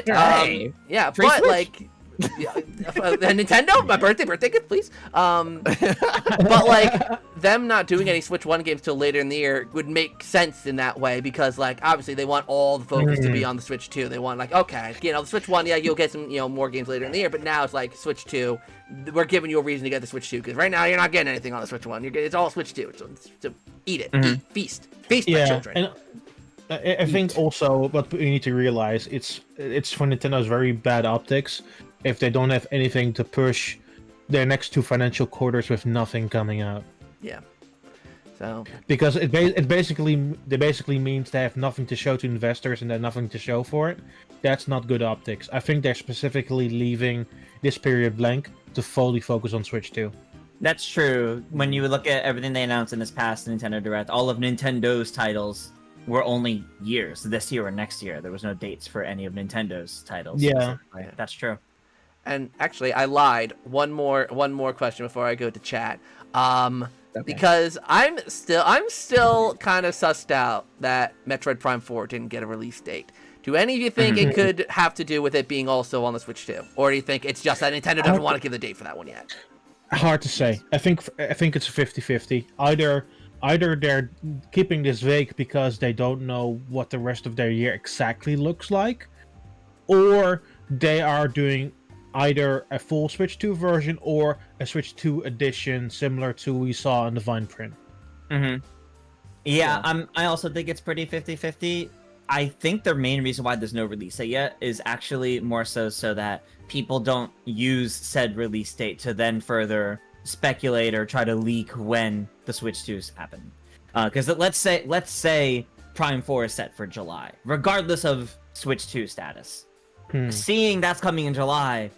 [SPEAKER 1] yeah,
[SPEAKER 2] Free
[SPEAKER 1] but
[SPEAKER 2] Switch.
[SPEAKER 1] like. Nintendo, my birthday gift, please. But like them not doing any Switch 1 games till later in the year would make sense in that way, because like obviously they want all the focus to be on the Switch 2. They want like, okay, you know, the Switch 1, yeah, you'll get some, you know, more games later in the year, but now it's like Switch 2. We're giving you a reason to get the Switch 2 because right now you're not getting anything on the Switch 1. It's all Switch 2. So eat it, eat, feast, my children.
[SPEAKER 3] And I think also what we need to realize, it's for Nintendo's very bad optics if they don't have anything to push their next 2 financial quarters with nothing coming out.
[SPEAKER 1] Yeah. So.
[SPEAKER 3] Because it basically means they have nothing to show to investors and they have nothing to show for it. That's not good optics. I think they're specifically leaving this period blank to fully focus on Switch 2.
[SPEAKER 4] That's true. When you look at everything they announced in this past Nintendo Direct, all of Nintendo's titles were only years, this year or next year. There was no dates for any of Nintendo's titles.
[SPEAKER 3] Yeah.
[SPEAKER 4] That's true.
[SPEAKER 1] And actually, I lied. One more question before I go to chat. Because I'm still kind of sussed out that Metroid Prime 4 didn't get a release date. Do any of you think it could have to do with it being also on the Switch 2? Or do you think it's just that Nintendo doesn't want to give the date for that one yet?
[SPEAKER 3] Hard to say. I think it's a 50-50. Either they're keeping this vague because they don't know what the rest of their year exactly looks like, or they are doing either a full Switch 2 version or a Switch 2 edition similar to we saw in the Vine print.
[SPEAKER 4] Yeah, I also think it's pretty 50-50. I think the main reason why there's no release date yet is actually more so that people don't use said release date to then further speculate or try to leak when the Switch 2s happen. Because let's say Prime 4 is set for July, regardless of Switch 2 status. Seeing that's coming in July,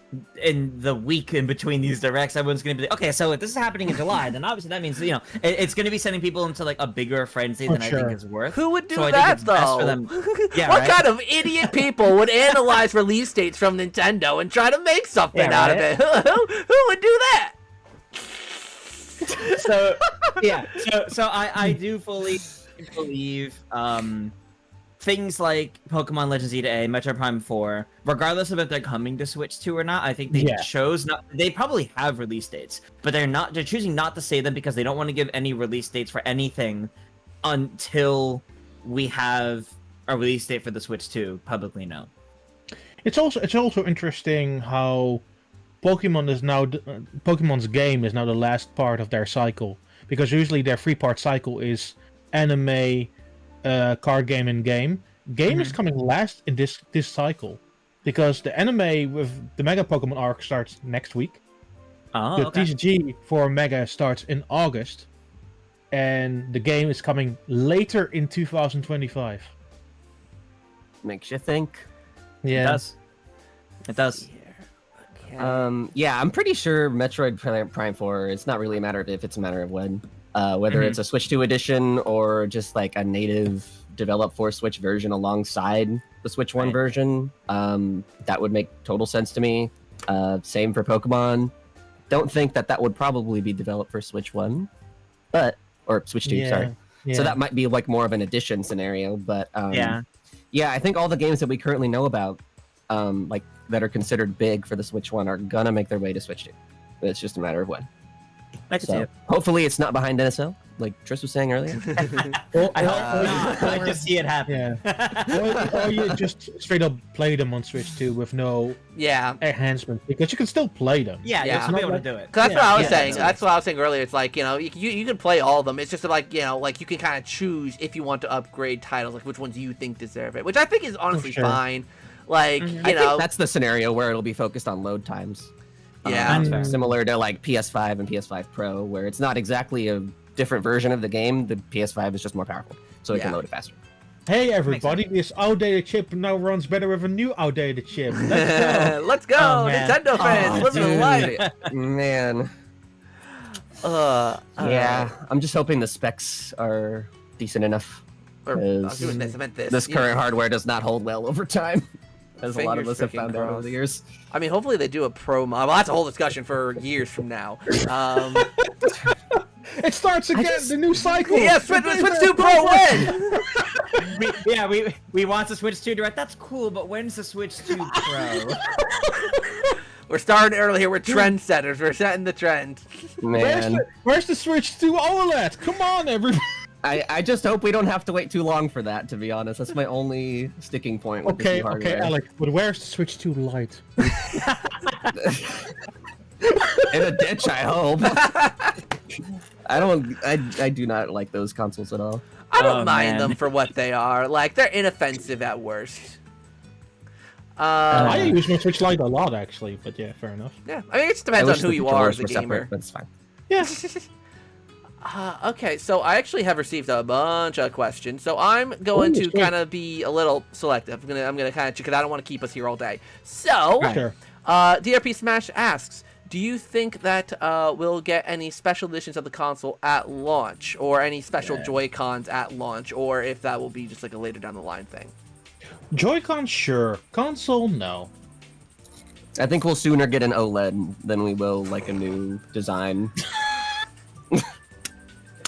[SPEAKER 4] in the week in between these directs, everyone's going to be like, okay, so if this is happening in July, then obviously that means, you know, it's going to be sending people into like a bigger frenzy than I think is worth.
[SPEAKER 1] Who would do
[SPEAKER 4] so
[SPEAKER 1] that,
[SPEAKER 4] I think it's
[SPEAKER 1] though?
[SPEAKER 4] best for them. Yeah,
[SPEAKER 1] what
[SPEAKER 4] right?
[SPEAKER 1] kind of idiot people would analyze release dates from Nintendo and try to make something out of it? Who would do that?
[SPEAKER 4] So yeah, so I do fully believe things like Pokemon Legends ETA, Metro Prime 4, regardless of if they're coming to Switch 2 or not, I think they they probably have release dates, but they're choosing not to say them because they don't want to give any release dates for anything until we have a release date for the Switch 2 publicly known.
[SPEAKER 3] It's also interesting how Pokemon's game is now the last part of their cycle, because usually their 3-part cycle is anime, card game, and game. Game is coming last in this cycle, because the anime with the Mega Pokemon arc starts next week.
[SPEAKER 4] Oh,
[SPEAKER 3] The TCG for Mega starts in August, and the game is coming later in 2025.
[SPEAKER 2] Makes you think.
[SPEAKER 3] Yeah.
[SPEAKER 4] It does. It does.
[SPEAKER 1] Okay.
[SPEAKER 2] Yeah, I'm pretty sure Metroid Prime 4, it's not really a matter of if, it's a matter of when. Whether it's a Switch 2 edition or just like a native developed for Switch version alongside the Switch 1 version, that would make total sense to me. Same for Pokemon. Don't think that would probably be developed for Switch 1, or Switch 2, sorry.
[SPEAKER 3] Yeah.
[SPEAKER 2] So that might be like more of an addition scenario, but yeah, I think all the games that we currently know about, like that are considered big for the Switch 1 are gonna make their way to Switch 2. It's just a matter of when.
[SPEAKER 4] I can see
[SPEAKER 2] So
[SPEAKER 4] it.
[SPEAKER 2] hopefully it's not behind NSL, like Tris was saying earlier.
[SPEAKER 4] I hope not. I just see it happen.
[SPEAKER 3] Yeah. or you just straight up play them on Switch 2 with no
[SPEAKER 1] Yeah.
[SPEAKER 3] enhancements, because you can still play them.
[SPEAKER 4] Yeah,
[SPEAKER 1] Yeah.
[SPEAKER 4] you'll still be able to do it.
[SPEAKER 1] 'Cause that's what I was
[SPEAKER 4] Yeah,
[SPEAKER 1] saying.
[SPEAKER 4] that's
[SPEAKER 1] That's what I was saying earlier. It's like, you can play all of them. It's just like, like you can kind of choose if you want to upgrade titles, like which ones you think deserve it, which I think is honestly
[SPEAKER 3] sure.
[SPEAKER 1] fine. Like,
[SPEAKER 2] I think that's the scenario where it'll be focused on load times.
[SPEAKER 1] Yeah.
[SPEAKER 4] That's fair.
[SPEAKER 2] Similar to like PS5 and PS5 Pro, where it's not exactly a different version of the game. The PS5 is just more powerful, so it can
[SPEAKER 1] Yeah.
[SPEAKER 2] load it faster.
[SPEAKER 3] Hey everybody, this outdated chip now runs better with a new outdated chip. Let's go.
[SPEAKER 1] Let's go,
[SPEAKER 4] Oh, man.
[SPEAKER 1] Nintendo fans, living a life.
[SPEAKER 2] Man, yeah, I'm just hoping the specs are decent enough.
[SPEAKER 1] Or, I was
[SPEAKER 2] Because
[SPEAKER 1] doing this. I meant this.
[SPEAKER 2] This current hardware does not hold well over time, as a lot of
[SPEAKER 1] Fingers
[SPEAKER 2] us have
[SPEAKER 1] freaking
[SPEAKER 2] found out over
[SPEAKER 1] crossed.
[SPEAKER 2] the years.
[SPEAKER 1] I mean, hopefully they do a pro mod. Well, that's a whole discussion for years from now.
[SPEAKER 3] It starts again, the new cycle.
[SPEAKER 1] Yeah, Switch 2 Pro win!
[SPEAKER 4] we want the Switch 2 Direct. That's cool, but when's the Switch 2 Pro?
[SPEAKER 1] We're starting early here. We're trendsetters. We're setting the trend.
[SPEAKER 2] Man,
[SPEAKER 3] Where's the Switch 2 OLED? Come on, everybody.
[SPEAKER 2] I just hope we don't have to wait too long for that, to be honest. That's my only sticking point with this new
[SPEAKER 3] Okay,
[SPEAKER 2] hardware.
[SPEAKER 3] Alec, but where's the Switch 2 Lite?
[SPEAKER 2] In a ditch, I hope. I do not like those consoles at all.
[SPEAKER 1] I don't
[SPEAKER 4] Oh,
[SPEAKER 1] mind
[SPEAKER 4] man.
[SPEAKER 1] them for what they are. Like, they're inoffensive at worst.
[SPEAKER 3] I use my Switch Lite a lot, actually, but yeah, fair enough.
[SPEAKER 1] Yeah, I mean, it just
[SPEAKER 2] I
[SPEAKER 1] depends on
[SPEAKER 2] wish
[SPEAKER 1] who
[SPEAKER 2] the
[SPEAKER 1] you are as
[SPEAKER 2] controllers
[SPEAKER 1] a
[SPEAKER 2] were
[SPEAKER 1] gamer.
[SPEAKER 2] separate, but it's fine.
[SPEAKER 3] Yeah.
[SPEAKER 1] Okay, so I actually have received a bunch of questions, so I'm going to
[SPEAKER 3] Ooh, sweet.
[SPEAKER 1] kind of be a little selective. I'm gonna kind of, because I don't want to keep us here all day. So,
[SPEAKER 3] Sure.
[SPEAKER 1] DRP Smash asks, do you think that we'll get any special editions of the console at launch, or any special Joy-Cons at launch, or if that will be just like a later down the line thing?
[SPEAKER 3] Joy-Con, sure. Console, no.
[SPEAKER 2] I think we'll sooner get an OLED than we will like a new design.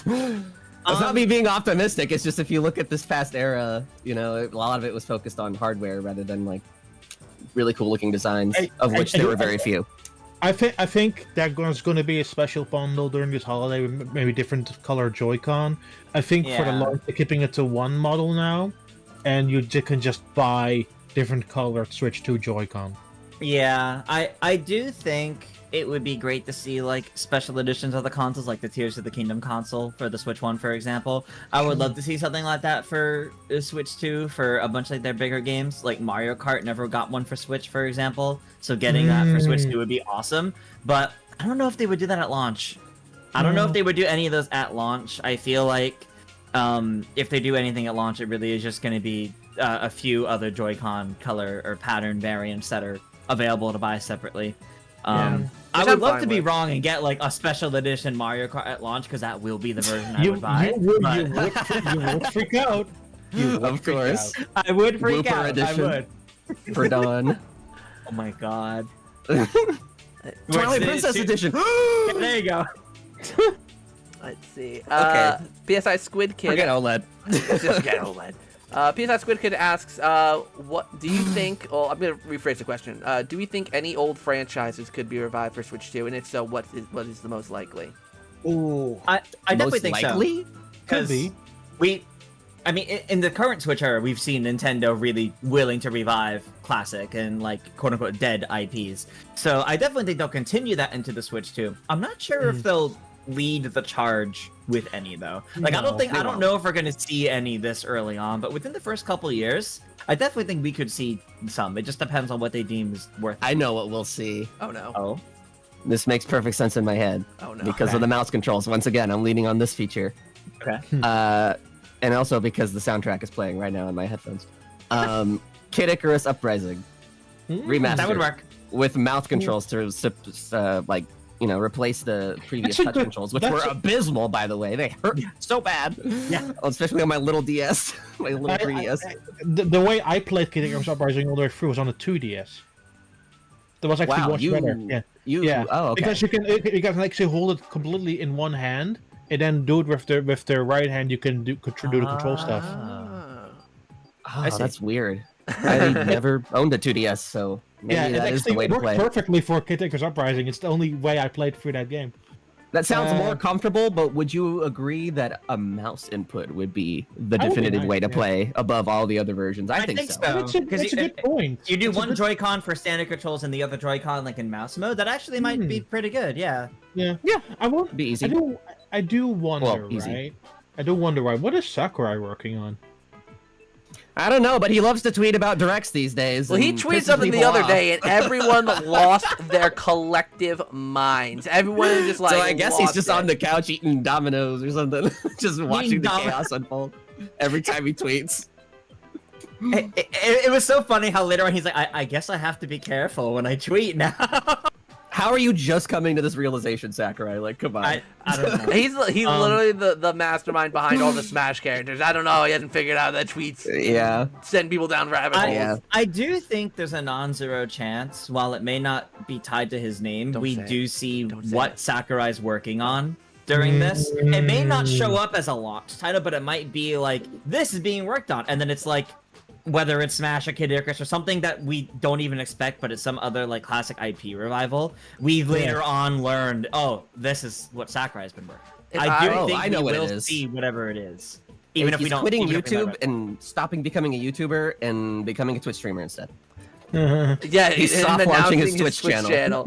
[SPEAKER 2] It's not me being optimistic. It's just if you look at this past era, a lot of it was focused on hardware rather than like really cool looking designs, of which there were very few.
[SPEAKER 3] I think there's going to be a special bundle during this holiday with maybe different color Joy-Con. I think for the
[SPEAKER 4] Yeah.
[SPEAKER 3] launch, they're keeping it to one model now, and you can just buy different colored Switch 2 Joy-Con.
[SPEAKER 4] Yeah, I do think it would be great to see like special editions of the consoles, like the Tears of the Kingdom console for the Switch 1, for example. I would love to see something like that for Switch 2 for a bunch of their bigger games. Like Mario Kart never got one for Switch, for example. So getting that for Switch 2 would be awesome. But I don't know if they would do that at launch. I don't know if they would do any of those at launch. I feel like if they do anything at launch, it really is just going to be a few other Joy-Con color or pattern variants that are available to buy separately. I
[SPEAKER 1] Which
[SPEAKER 4] would
[SPEAKER 1] I'm
[SPEAKER 4] love
[SPEAKER 1] fine
[SPEAKER 4] to be
[SPEAKER 1] with.
[SPEAKER 4] wrong and get like a special edition Mario Kart at launch, because that will be the version I would buy.
[SPEAKER 3] You would
[SPEAKER 4] but-
[SPEAKER 3] freak out. You would
[SPEAKER 2] Of
[SPEAKER 3] freak
[SPEAKER 2] course.
[SPEAKER 3] out.
[SPEAKER 4] I would freak
[SPEAKER 2] Blooper
[SPEAKER 4] out.
[SPEAKER 2] edition.
[SPEAKER 4] I would.
[SPEAKER 2] For Dawn.
[SPEAKER 4] Oh my god.
[SPEAKER 2] Twilight
[SPEAKER 4] Wait,
[SPEAKER 2] Princess
[SPEAKER 4] so-
[SPEAKER 2] Edition.
[SPEAKER 4] There you go.
[SPEAKER 1] Let's see.
[SPEAKER 2] Okay.
[SPEAKER 1] PSI Squid Kid.
[SPEAKER 2] Forget OLED.
[SPEAKER 1] Just get OLED. PSI Squid Kid asks, what do you think? Well, I'm gonna rephrase the question. Do we think any old franchises could be revived for Switch 2? And if so, what is the most likely?
[SPEAKER 3] Ooh.
[SPEAKER 4] I definitely
[SPEAKER 2] Most
[SPEAKER 4] think
[SPEAKER 2] likely?
[SPEAKER 3] Could
[SPEAKER 4] Because
[SPEAKER 3] be.
[SPEAKER 4] I mean, in the current Switch era, we've seen Nintendo really willing to revive classic and like quote unquote dead IPs. So I definitely think they'll continue that into the Switch too. I'm not sure if they'll lead the charge with any though. Like
[SPEAKER 3] No,
[SPEAKER 4] I
[SPEAKER 3] they
[SPEAKER 4] don't know if we're gonna see any this early on, but within the first couple of years, I definitely think we could see some. It just depends on what they deem is worth.
[SPEAKER 2] I know what we'll see.
[SPEAKER 1] Oh no.
[SPEAKER 4] Oh,
[SPEAKER 2] This makes perfect sense in my head.
[SPEAKER 1] Oh no.
[SPEAKER 2] Because of the mouse controls. Once again, I'm leaning on this feature.
[SPEAKER 4] Okay.
[SPEAKER 2] And also because the soundtrack is playing right now in my headphones. Kid Icarus Uprising remastered.
[SPEAKER 4] That would work.
[SPEAKER 2] With mouth controls to replace the previous
[SPEAKER 3] That's a
[SPEAKER 2] touch
[SPEAKER 3] good-
[SPEAKER 2] controls, which
[SPEAKER 3] that's
[SPEAKER 2] were
[SPEAKER 3] a-
[SPEAKER 2] abysmal, by the way. They hurt so bad.
[SPEAKER 4] Yeah.
[SPEAKER 2] Especially on my little DS, my little 3DS.
[SPEAKER 3] The way I played Kid Icarus Uprising all the way through was on the 2DS. That was actually
[SPEAKER 2] Wow,
[SPEAKER 3] much better. Yeah.
[SPEAKER 2] Oh, okay.
[SPEAKER 3] Because you can actually hold it completely in one hand, and then do it with the right hand. You can do the control stuff.
[SPEAKER 2] Oh, that's weird. I never owned a 2DS, so maybe that is the way to
[SPEAKER 3] worked
[SPEAKER 2] play.
[SPEAKER 3] perfectly for Kid Icarus Uprising. It's the only way I played through that game.
[SPEAKER 2] That sounds more comfortable, but would you agree that a mouse input would be the
[SPEAKER 3] That would be
[SPEAKER 2] definitive
[SPEAKER 3] nice,
[SPEAKER 2] way to
[SPEAKER 3] yeah.
[SPEAKER 2] play above all the other versions? I think so.
[SPEAKER 3] That's a good point.
[SPEAKER 4] You do
[SPEAKER 3] That's a
[SPEAKER 4] one
[SPEAKER 3] good-
[SPEAKER 4] Joy-Con for standard controls and the other Joy-Con like in mouse mode. That actually might be pretty good. Yeah.
[SPEAKER 3] Yeah.
[SPEAKER 2] Yeah,
[SPEAKER 3] I won't.
[SPEAKER 2] be easy.
[SPEAKER 3] I do wonder,
[SPEAKER 2] Well, easy.
[SPEAKER 3] right? I do wonder why. What is Sakurai working on?
[SPEAKER 2] I don't know, but he loves to tweet about directs these days.
[SPEAKER 1] Well, he
[SPEAKER 2] and
[SPEAKER 1] tweeted
[SPEAKER 2] pisses
[SPEAKER 1] something the
[SPEAKER 2] people
[SPEAKER 1] other
[SPEAKER 2] off.
[SPEAKER 1] day, and everyone lost their collective minds. Everyone is just like.
[SPEAKER 2] So I guess he's
[SPEAKER 1] lost
[SPEAKER 2] just
[SPEAKER 1] it.
[SPEAKER 2] on the couch eating Dominoes or something, just watching the
[SPEAKER 4] Dominoes.
[SPEAKER 2] chaos unfold every time he tweets.
[SPEAKER 4] It was so funny how later on he's like, I guess I have to be careful when I tweet now.
[SPEAKER 2] How are you just coming to this realization, Sakurai? Like, come on.
[SPEAKER 4] I don't know.
[SPEAKER 1] He's literally the mastermind behind all the Smash characters. I don't know. He hasn't figured out that tweets
[SPEAKER 2] Yeah.
[SPEAKER 1] send people down rabbit holes.
[SPEAKER 2] Yeah.
[SPEAKER 4] I do think there's a non-zero chance, while it may not be tied to his name,
[SPEAKER 1] Don't
[SPEAKER 4] we
[SPEAKER 1] say
[SPEAKER 4] do see
[SPEAKER 1] Don't say
[SPEAKER 4] what
[SPEAKER 1] it.
[SPEAKER 4] Sakurai's working on during this. It may not show up as a locked title, but it might be like, this is being worked on, and then it's like, whether it's Smash or Kid Icarus or something that we don't even expect, but it's some other like classic IP revival, we later on learned, oh, this is what Sakurai's been working.
[SPEAKER 2] I know
[SPEAKER 4] we
[SPEAKER 2] what it
[SPEAKER 4] will
[SPEAKER 2] is.
[SPEAKER 4] see whatever it is. Even if
[SPEAKER 2] He's
[SPEAKER 4] we don't
[SPEAKER 2] quitting
[SPEAKER 4] even if we
[SPEAKER 2] YouTube
[SPEAKER 4] might-
[SPEAKER 2] and stopping becoming a YouTuber and becoming a Twitch streamer instead.
[SPEAKER 1] Yeah,
[SPEAKER 2] He's
[SPEAKER 1] and
[SPEAKER 2] soft launching his
[SPEAKER 1] announcing
[SPEAKER 2] Twitch channel.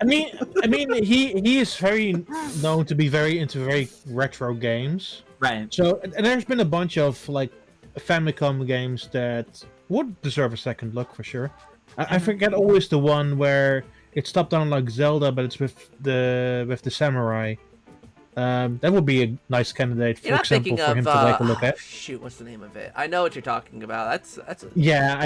[SPEAKER 3] I mean, he is very known to be very into very retro games.
[SPEAKER 4] Right.
[SPEAKER 3] So, and there's been a bunch of like Famicom games that would deserve a second look for sure. I forget always the one where it's top down like Zelda, but it's with the samurai. That would be a nice candidate, for
[SPEAKER 1] You're not
[SPEAKER 3] example,
[SPEAKER 1] thinking
[SPEAKER 3] for
[SPEAKER 1] of
[SPEAKER 3] him to take a look at.
[SPEAKER 1] shoot, what's the name of it? I know what you're talking about. That's a...
[SPEAKER 3] Yeah,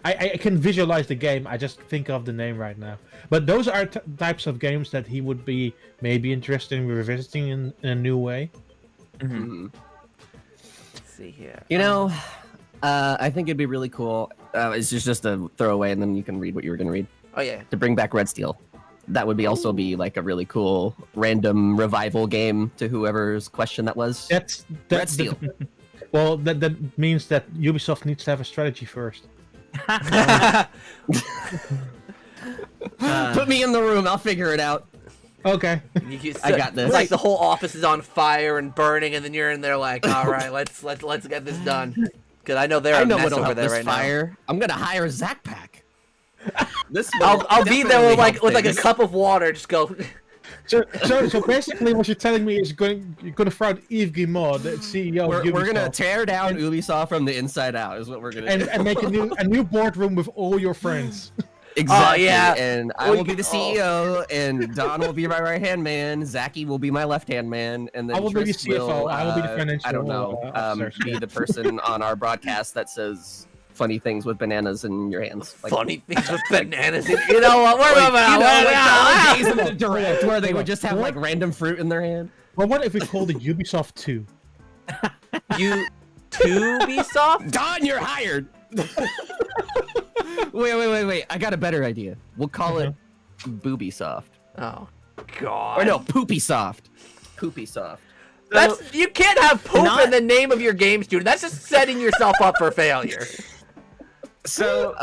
[SPEAKER 3] I can visualize the game. I just think of the name right now. But those are types of games that he would be maybe interested in revisiting in a new way.
[SPEAKER 2] Mhm.
[SPEAKER 1] Let's see here.
[SPEAKER 2] You know, I think it'd be really cool. It's just a throwaway, and then you can read what you were going to read.
[SPEAKER 1] Oh yeah.
[SPEAKER 2] To bring back Red Steel. That would be also be like a really cool random revival game to whoever's question that was. Red Steel.
[SPEAKER 3] Well, that means that Ubisoft needs to have a strategy first.
[SPEAKER 2] Put me in the room. I'll figure it out.
[SPEAKER 3] Okay.
[SPEAKER 2] I got this.
[SPEAKER 1] It's like the whole office is on fire and burning, and then you're in there like, all right, let's get this done. Because I know they're a mess
[SPEAKER 2] what'll
[SPEAKER 1] over
[SPEAKER 2] help
[SPEAKER 1] there
[SPEAKER 2] this
[SPEAKER 1] right
[SPEAKER 2] fire. I'm gonna hire Zach Pack. This
[SPEAKER 1] I'll be there with like a cup of water. Just go.
[SPEAKER 3] So basically, what you're telling me is you're gonna throw out Yves Guillemot, the CEO of Ubisoft,
[SPEAKER 2] We're gonna tear down Ubisoft from the inside out. Is what we're gonna do.
[SPEAKER 3] and make a new boardroom with all your friends.
[SPEAKER 2] Exactly.
[SPEAKER 1] yeah.
[SPEAKER 2] And I will be the CEO, and Don will be my right hand man. Zachy will be my left hand man, and then
[SPEAKER 3] I will be the
[SPEAKER 2] Tris will,
[SPEAKER 3] CFO. I will be the financial
[SPEAKER 2] I don't know.
[SPEAKER 3] officer.
[SPEAKER 2] Be the person on our broadcast that says funny things with bananas in your hands. Like,
[SPEAKER 1] Funny things with bananas. You know what? We're
[SPEAKER 2] Like,
[SPEAKER 1] moving
[SPEAKER 2] you
[SPEAKER 1] on.
[SPEAKER 2] know,
[SPEAKER 1] We're
[SPEAKER 2] like
[SPEAKER 1] moving
[SPEAKER 2] the
[SPEAKER 1] on.
[SPEAKER 2] days of the direct where they would just have like random fruit in their hand.
[SPEAKER 3] Well, what if we called it Ubisoft 2?
[SPEAKER 1] You to be soft?
[SPEAKER 2] Don, you're hired. Wait. I got a better idea. We'll call it Booby Soft.
[SPEAKER 1] Oh God.
[SPEAKER 2] Or no, Poopy Soft. Poopy Soft.
[SPEAKER 1] That's you can't have poop
[SPEAKER 4] Not-
[SPEAKER 1] in the name of your game, student. That's just setting yourself up for failure.
[SPEAKER 2] So,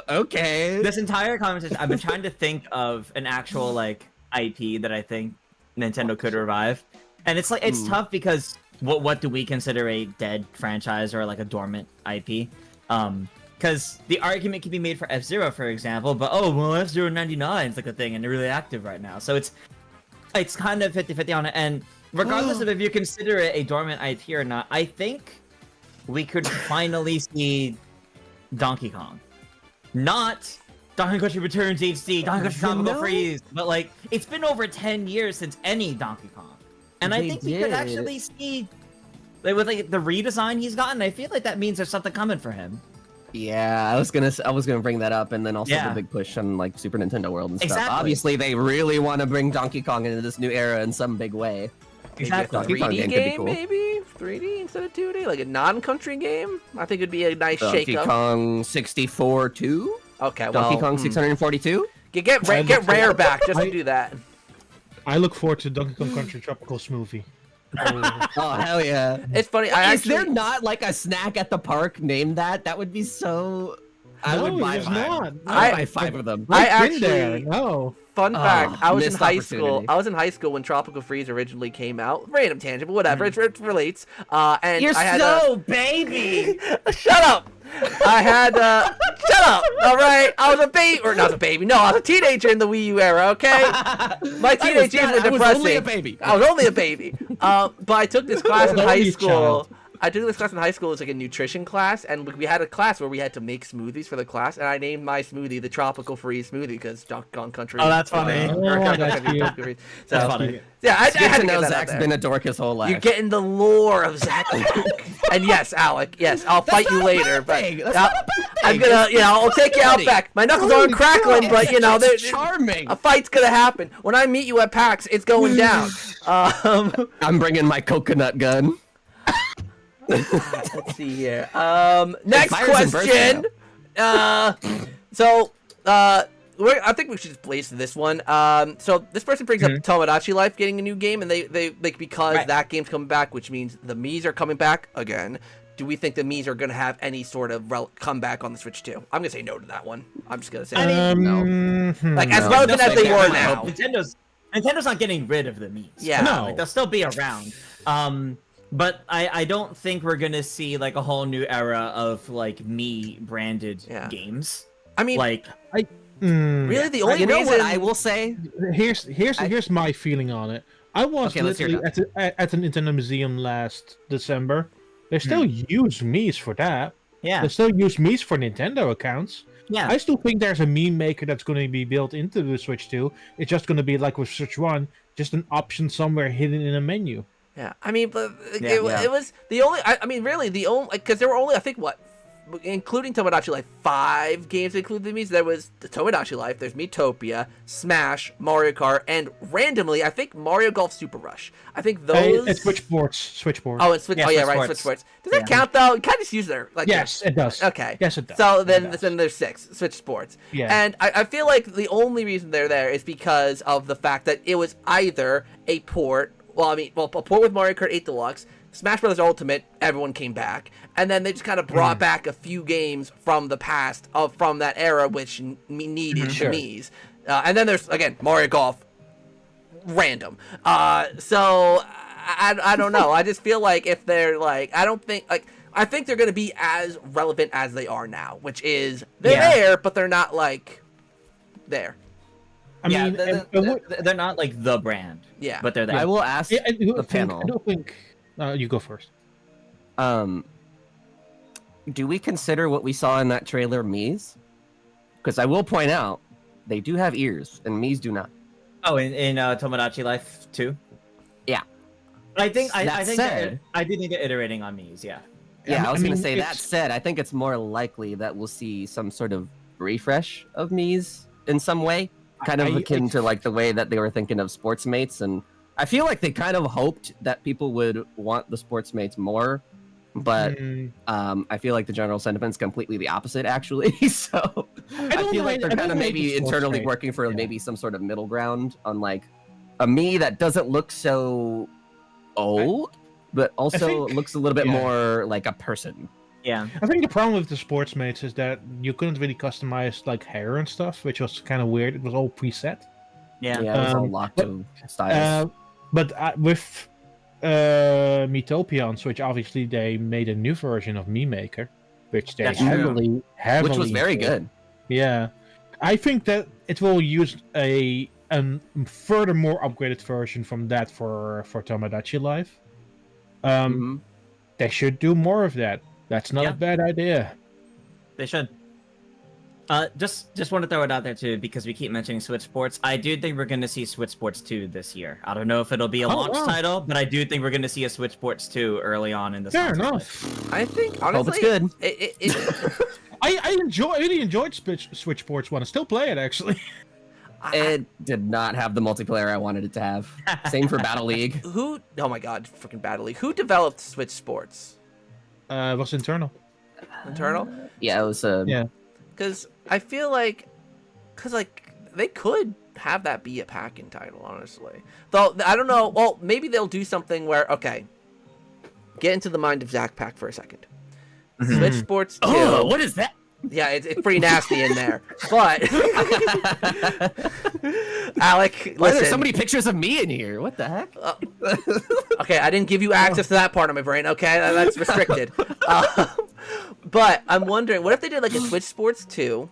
[SPEAKER 2] okay.
[SPEAKER 4] This entire conversation, I've been trying to think of an actual like IP that I think Nintendo could revive, and it's like it's tough because what do we consider a dead franchise or like a dormant IP? Because the argument can be made for F-Zero, for example, but oh well, F-Zero 99 is like a thing and they're really active right now, so it's kind of 50-50 on it. And regardless of if you consider it a dormant IP or not, I think we could finally see Donkey Kong. Not Donkey Kong Country Returns HD, Donkey Kong Country Tropical Freeze, but like, it's been over 10 years since any Donkey Kong. And I
[SPEAKER 2] They
[SPEAKER 4] think we could
[SPEAKER 2] did.
[SPEAKER 4] actually see, like, with like the redesign he's gotten. I feel like that means there's something coming for him.
[SPEAKER 2] Yeah, I was gonna bring that up, and then also
[SPEAKER 4] Yeah.
[SPEAKER 2] the big push on like Super Nintendo World and stuff.
[SPEAKER 4] Exactly.
[SPEAKER 2] Obviously, they really want to bring Donkey Kong into this new era in some big way.
[SPEAKER 4] Exactly.
[SPEAKER 1] Maybe a
[SPEAKER 2] Donkey Kong
[SPEAKER 1] 3D
[SPEAKER 2] game could be
[SPEAKER 1] game,
[SPEAKER 2] cool.
[SPEAKER 1] maybe 3D instead of 2D, like a non-country game. I think it'd be a nice
[SPEAKER 2] Donkey
[SPEAKER 1] shake-up.
[SPEAKER 2] Kong 64 2,
[SPEAKER 1] Okay, well,
[SPEAKER 2] Donkey Kong 642.
[SPEAKER 1] Get Rare back just to do that.
[SPEAKER 3] I look forward to Donkey Kong Country Tropical Smoothie.
[SPEAKER 2] Oh hell yeah!
[SPEAKER 1] It's funny.
[SPEAKER 2] Is there not like a snack at the park named that? That would be so. I
[SPEAKER 3] No,
[SPEAKER 2] would buy
[SPEAKER 3] there's
[SPEAKER 2] 5.
[SPEAKER 3] not.
[SPEAKER 2] I would buy 5 of them.
[SPEAKER 3] I've been there.
[SPEAKER 1] actually-
[SPEAKER 3] No.
[SPEAKER 1] Fun fact, I was in
[SPEAKER 2] missed
[SPEAKER 1] high school.
[SPEAKER 2] opportunity.
[SPEAKER 1] I was in high school when Tropical Freeze originally came out. Random tangent, but whatever. It relates. And
[SPEAKER 4] You're
[SPEAKER 1] I had
[SPEAKER 4] so baby.
[SPEAKER 1] shut up. I had shut up. All right. I was a baby, or not a baby. No, I was a teenager in the Wii U era. Okay. My teenage years were
[SPEAKER 2] I was
[SPEAKER 1] depressing.
[SPEAKER 2] only a baby.
[SPEAKER 1] I was only a baby. But I took this class in
[SPEAKER 3] Only
[SPEAKER 1] high
[SPEAKER 3] a
[SPEAKER 1] school.
[SPEAKER 3] child.
[SPEAKER 1] I took this class in high school. It was like a nutrition class, and we had a class where we had to make smoothies for the class, and I named my smoothie the Tropical Freeze smoothie because Donkey Kong Country.
[SPEAKER 4] Oh, that's funny.
[SPEAKER 3] Oh, that's cute.
[SPEAKER 1] Tropical Freeze. So,
[SPEAKER 4] That's funny.
[SPEAKER 1] yeah, I
[SPEAKER 2] It's
[SPEAKER 1] had
[SPEAKER 2] good
[SPEAKER 1] to
[SPEAKER 2] to
[SPEAKER 1] get
[SPEAKER 2] know
[SPEAKER 1] that out
[SPEAKER 2] Zach's
[SPEAKER 1] there.
[SPEAKER 2] been a dork his whole life.
[SPEAKER 1] You're getting the lore of Zach. And yes, Alec. Yes, I'll fight you later. But
[SPEAKER 2] That's not a bad
[SPEAKER 1] I'm
[SPEAKER 2] thing.
[SPEAKER 1] gonna, I'll take you out
[SPEAKER 2] Buddy.
[SPEAKER 1] back. My knuckles aren't crackling, but
[SPEAKER 2] It's charming.
[SPEAKER 1] a fight's gonna happen. When I meet you at PAX, it's going down.
[SPEAKER 2] I'm bringing my coconut gun.
[SPEAKER 1] Let's see here. Next
[SPEAKER 2] fires and bursts
[SPEAKER 1] question. I think we should just place this one. So this person brings up Tomodachi Life getting a new game, and they like because
[SPEAKER 4] Right.
[SPEAKER 1] that game's coming back, which means the Mii's are coming back again. Do we think the Mii's are gonna have any sort of comeback on the Switch too? I'm gonna say no to that one. I'm just gonna say no. Like as
[SPEAKER 2] No.
[SPEAKER 1] relevant as they
[SPEAKER 4] No,
[SPEAKER 1] were
[SPEAKER 4] no,
[SPEAKER 1] now.
[SPEAKER 4] Nintendo not getting rid of the Mii's.
[SPEAKER 1] Yeah.
[SPEAKER 3] No.
[SPEAKER 4] Like, they'll still be around. But I don't think we're gonna see like a whole new era of like Mii branded
[SPEAKER 1] Yeah.
[SPEAKER 4] games.
[SPEAKER 1] I mean,
[SPEAKER 4] Like
[SPEAKER 1] really, the only
[SPEAKER 2] You know
[SPEAKER 1] reason
[SPEAKER 2] what I will say?
[SPEAKER 3] Here's my feeling on it. I was
[SPEAKER 2] Okay, let's hear
[SPEAKER 3] literally at the Nintendo Museum last December. They still use Mii's for that.
[SPEAKER 4] yeah,
[SPEAKER 3] They still use Mii's for Nintendo accounts.
[SPEAKER 4] yeah.
[SPEAKER 3] I still think there's a Mii maker that's going to be built into the Switch 2. It's just going to be like with Switch 1, just an option somewhere hidden in a menu.
[SPEAKER 1] Yeah, I mean, but
[SPEAKER 4] Yeah.
[SPEAKER 1] it was the only. I mean, really, the only because there were only I think including Tomodachi Life, 5 games that included the Mii's. There was the Tomodachi Life. There's Miitopia, Smash, Mario Kart, and randomly, I think Mario Golf Super Rush. I think those.
[SPEAKER 3] It's Switch Sports.
[SPEAKER 1] Oh, and Switch.
[SPEAKER 4] Yeah,
[SPEAKER 1] oh yeah,
[SPEAKER 4] Switch
[SPEAKER 1] right, Switch
[SPEAKER 4] Sports.
[SPEAKER 1] Sports. Does that count though? You kind of just use their like.
[SPEAKER 3] Yes, it does.
[SPEAKER 1] Okay.
[SPEAKER 3] Yes, it does.
[SPEAKER 1] So
[SPEAKER 3] It
[SPEAKER 1] then
[SPEAKER 3] does.
[SPEAKER 1] there's 6 Switch Sports.
[SPEAKER 3] Yeah.
[SPEAKER 1] And I feel like the only reason they're there is because of the fact that it was either a port. A port with Mario Kart 8 Deluxe, Smash Bros. Ultimate, everyone came back, and then they just kind of brought back a few games from the past from that era, which needed the
[SPEAKER 4] Sure.
[SPEAKER 1] Mii's. And then there's again Mario Golf, random. So I don't know. I just feel like if they're like, I think they're gonna be as relevant as they are now, which is they're
[SPEAKER 4] Yeah.
[SPEAKER 1] there, but they're not like there.
[SPEAKER 3] I
[SPEAKER 4] yeah,
[SPEAKER 3] mean,
[SPEAKER 4] they're not like the brand.
[SPEAKER 1] Yeah.
[SPEAKER 4] But they're there.
[SPEAKER 2] I will ask
[SPEAKER 3] I do
[SPEAKER 2] the
[SPEAKER 3] think,
[SPEAKER 2] panel.
[SPEAKER 3] I don't think. You go first.
[SPEAKER 2] Do we consider what we saw in that trailer Mii's? Because I will point out, they do have ears, and Mii's do not.
[SPEAKER 4] Oh, in Tomodachi Life too.
[SPEAKER 2] Yeah.
[SPEAKER 4] I think I
[SPEAKER 2] That
[SPEAKER 4] think
[SPEAKER 2] said-
[SPEAKER 4] I do think they're iterating on Mii's. Yeah.
[SPEAKER 2] Yeah, I was
[SPEAKER 3] I
[SPEAKER 2] going
[SPEAKER 3] mean,
[SPEAKER 2] to say, that
[SPEAKER 3] it's-
[SPEAKER 2] said, I think it's more likely that we'll see some sort of refresh of Mii's in some way, kind of akin to like the way that they were thinking of Sportsmates. And I feel like they kind of hoped that people would want the Sportsmates more, but I feel like the general sentiment's completely the opposite, actually. So I
[SPEAKER 3] don't
[SPEAKER 2] feel like
[SPEAKER 3] mind-
[SPEAKER 2] they're
[SPEAKER 3] I
[SPEAKER 2] kind of
[SPEAKER 3] don't mind
[SPEAKER 2] maybe
[SPEAKER 3] the
[SPEAKER 2] internally
[SPEAKER 3] Sportsmate.
[SPEAKER 2] working for maybe some sort of middle ground on like a Mii that doesn't look so old, but also
[SPEAKER 3] think-
[SPEAKER 2] looks a little bit
[SPEAKER 3] yeah.
[SPEAKER 2] more like a person.
[SPEAKER 4] Yeah.
[SPEAKER 3] I think the problem with the Sportsmates is that you couldn't really customize like hair and stuff, which was kind of weird. It was all preset.
[SPEAKER 4] Yeah.
[SPEAKER 2] Yeah, it was all locked
[SPEAKER 3] but-
[SPEAKER 2] to styles.
[SPEAKER 3] But with Miitopia on Switch, obviously they made a new version of Mii Maker, which they
[SPEAKER 4] That's true.
[SPEAKER 3] heavily
[SPEAKER 2] Which was very
[SPEAKER 3] improved.
[SPEAKER 2] good.
[SPEAKER 3] Yeah, I think that it will use a furthermore upgraded version from that for Tomodachi Life.
[SPEAKER 2] Mhm.
[SPEAKER 3] They should do more of that. That's not
[SPEAKER 4] Yeah.
[SPEAKER 3] a bad idea.
[SPEAKER 4] They should. Just want to throw it out there too, because we keep mentioning Switch Sports. I do think we're going to see Switch Sports 2 this year. I don't know if it'll be a launch title, but I do think we're going to see a Switch Sports 2 early on in the
[SPEAKER 3] Fair enough.
[SPEAKER 1] I think honestly,
[SPEAKER 2] Hope it's
[SPEAKER 1] good.
[SPEAKER 3] I really enjoyed Switch Sports 1. I still play it actually.
[SPEAKER 2] It did not have the multiplayer I wanted it to have. Same for Battle League.
[SPEAKER 1] Oh my god, freaking Battle League. Who developed Switch Sports?
[SPEAKER 3] It was internal.
[SPEAKER 1] Internal?
[SPEAKER 2] Yeah, it was.
[SPEAKER 3] Yeah.
[SPEAKER 1] Because I feel like, they could have that be a packing title, honestly. Though I don't know. Well, maybe they'll do something where get into the mind of Zach Pack for a second. Switch Sports 2.
[SPEAKER 4] Oh, what is that?
[SPEAKER 1] Yeah, it's pretty nasty in there. But Alec,
[SPEAKER 2] Why are there
[SPEAKER 1] listen.
[SPEAKER 2] so many pictures of me in here? What the heck?
[SPEAKER 1] Okay, I didn't give you access to that part of my brain. Okay, that's restricted. But I'm wondering, what if they did like a Switch Sports 2,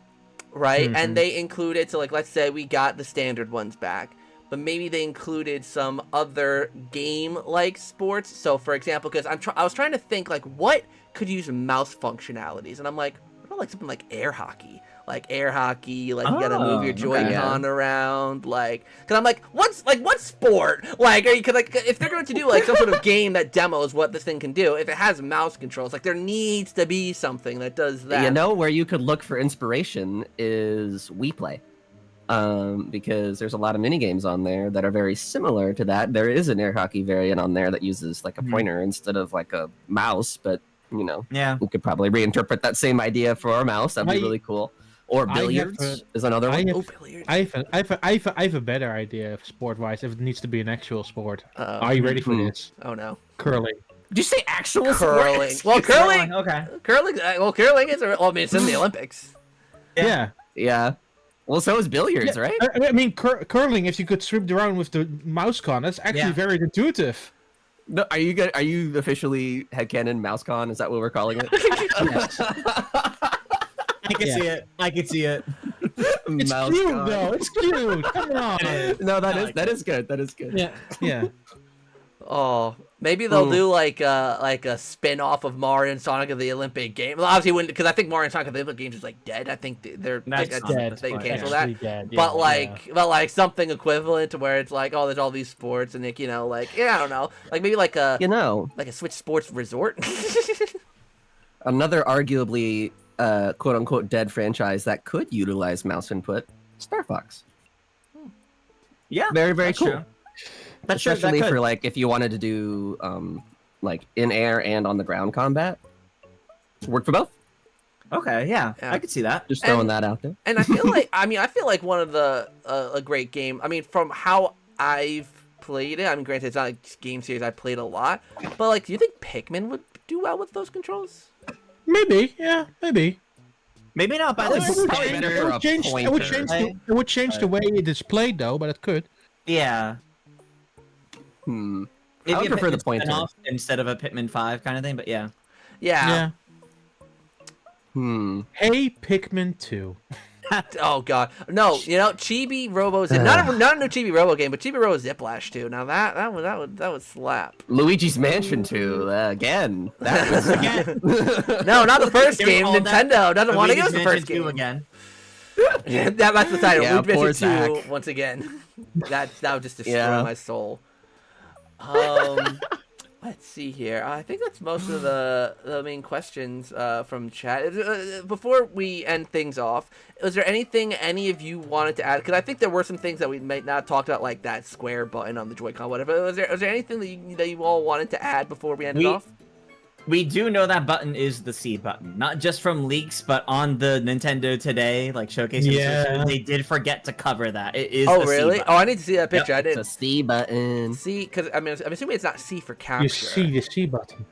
[SPEAKER 1] right? And they included, so like, let's say we got the standard ones back, but maybe they included some other game-like sports. So, for example, because I was trying to think like what could use mouse functionalities, and I'm like, what about like something like air hockey? Like you gotta move your Joy-Con around, like, cause I'm like, what sport? Like, if they're going to do like some sort of game that demos what this thing can do, if it has mouse controls, like there needs to be something that does that.
[SPEAKER 2] You know where you could look for inspiration is WePlay. Because there's a lot of mini games on there that are very similar to that. There is an air hockey variant on there that uses like a pointer instead of like a mouse, but you know, we could probably reinterpret that same idea for our mouse. That'd be really cool. Or billiards is another one.
[SPEAKER 1] Billiards.
[SPEAKER 3] I have a better idea of sport-wise if it needs to be an actual sport. Are you ready for this?
[SPEAKER 1] Oh no.
[SPEAKER 3] Curling.
[SPEAKER 2] Did you say actual
[SPEAKER 1] Curling.
[SPEAKER 2] sport?
[SPEAKER 1] Well, curling.
[SPEAKER 4] Okay.
[SPEAKER 1] Curling. Well, curling is. Well, I mean, it's in the Olympics.
[SPEAKER 3] Yeah.
[SPEAKER 2] Yeah. Well, so is billiards, right?
[SPEAKER 3] I mean, curling. If you could swim around with the mouse con, that's actually very intuitive.
[SPEAKER 2] No, are you officially headcanon mousecon? Is that what we're calling it?
[SPEAKER 3] Yes.
[SPEAKER 4] I can see it. I can see it.
[SPEAKER 3] It's cute though. It's cute. Come on.
[SPEAKER 2] No, that is good. That is good.
[SPEAKER 3] Yeah. Yeah.
[SPEAKER 1] Oh, maybe they'll do like a spin-off of Mario and Sonic of the Olympic Games. Well, obviously, wouldn't, because I think Mario and Sonic of the Olympic Games is like dead. I think they're
[SPEAKER 3] Dead.
[SPEAKER 1] they
[SPEAKER 3] But
[SPEAKER 1] cancel
[SPEAKER 3] actually
[SPEAKER 1] that.
[SPEAKER 3] dead,
[SPEAKER 1] But
[SPEAKER 3] yeah.
[SPEAKER 1] like something equivalent to where it's like, oh, there's all these sports and like, I don't know, like maybe like a like a Switch Sports Resort.
[SPEAKER 2] Another arguably quote unquote dead franchise that could utilize mouse input, Star Fox.
[SPEAKER 4] Yeah.
[SPEAKER 2] Very, very
[SPEAKER 4] that's
[SPEAKER 2] cool.
[SPEAKER 4] True. That's true.
[SPEAKER 2] Especially
[SPEAKER 4] That could.
[SPEAKER 2] for like if you wanted to do like in air and on the ground combat. Work for both.
[SPEAKER 4] Okay, yeah,
[SPEAKER 1] Yeah.
[SPEAKER 4] I could see that.
[SPEAKER 2] Just throwing that out there.
[SPEAKER 1] And I feel like one of the a great game. I mean, from how I've played it. I mean, granted, it's not a game series I played a lot, but like, do you think Pikmin would do well with those controls?
[SPEAKER 3] Maybe. Yeah. Maybe.
[SPEAKER 4] Maybe not by
[SPEAKER 2] Probably
[SPEAKER 4] the
[SPEAKER 2] probably better for a
[SPEAKER 3] It would change the way it is played though, but it could.
[SPEAKER 4] Yeah.
[SPEAKER 2] I
[SPEAKER 4] Maybe
[SPEAKER 2] would
[SPEAKER 4] a
[SPEAKER 2] prefer the
[SPEAKER 4] Pikmin
[SPEAKER 2] pointer.
[SPEAKER 4] spin-off instead of a Pikmin 5 kind of thing, but yeah.
[SPEAKER 1] Yeah.
[SPEAKER 3] Hey, Pikmin 2.
[SPEAKER 1] Oh god, no! Chibi Robo Zip. Not a new Chibi Robo game, but Chibi Robo Ziplash too. Now that would slap.
[SPEAKER 2] Luigi's Mansion 2 again. That was
[SPEAKER 4] Again.
[SPEAKER 1] No, not the first
[SPEAKER 4] Give me
[SPEAKER 1] game.
[SPEAKER 4] all that.
[SPEAKER 1] Nintendo doesn't want to
[SPEAKER 4] Luigi's
[SPEAKER 1] use the
[SPEAKER 4] Mansion
[SPEAKER 1] first
[SPEAKER 4] 2
[SPEAKER 1] game.
[SPEAKER 4] again.
[SPEAKER 1] Yeah, that's the title.
[SPEAKER 2] Yeah,
[SPEAKER 1] Luigi's
[SPEAKER 2] poor
[SPEAKER 1] Mansion 2
[SPEAKER 2] Zach.
[SPEAKER 1] once again. That would just destroy my soul. Let's see here. I think that's most of the main questions from chat. Before we end things off, is there anything any of you wanted to add? Because I think there were some things that we might not talk about, like that square button on the Joy-Con, whatever. Was there anything that you all wanted to add before we ended off?
[SPEAKER 4] We do know that button is the C button, not just from leaks, but on the Nintendo Today showcase.
[SPEAKER 3] Yeah.
[SPEAKER 4] They did forget to cover that. It is.
[SPEAKER 1] Oh
[SPEAKER 4] the C
[SPEAKER 1] really?
[SPEAKER 4] button.
[SPEAKER 1] Oh, I need to see that picture. I
[SPEAKER 2] It's
[SPEAKER 1] didn't
[SPEAKER 2] a C button.
[SPEAKER 1] see, because I'm assuming it's not C for capture.
[SPEAKER 3] You see the C button.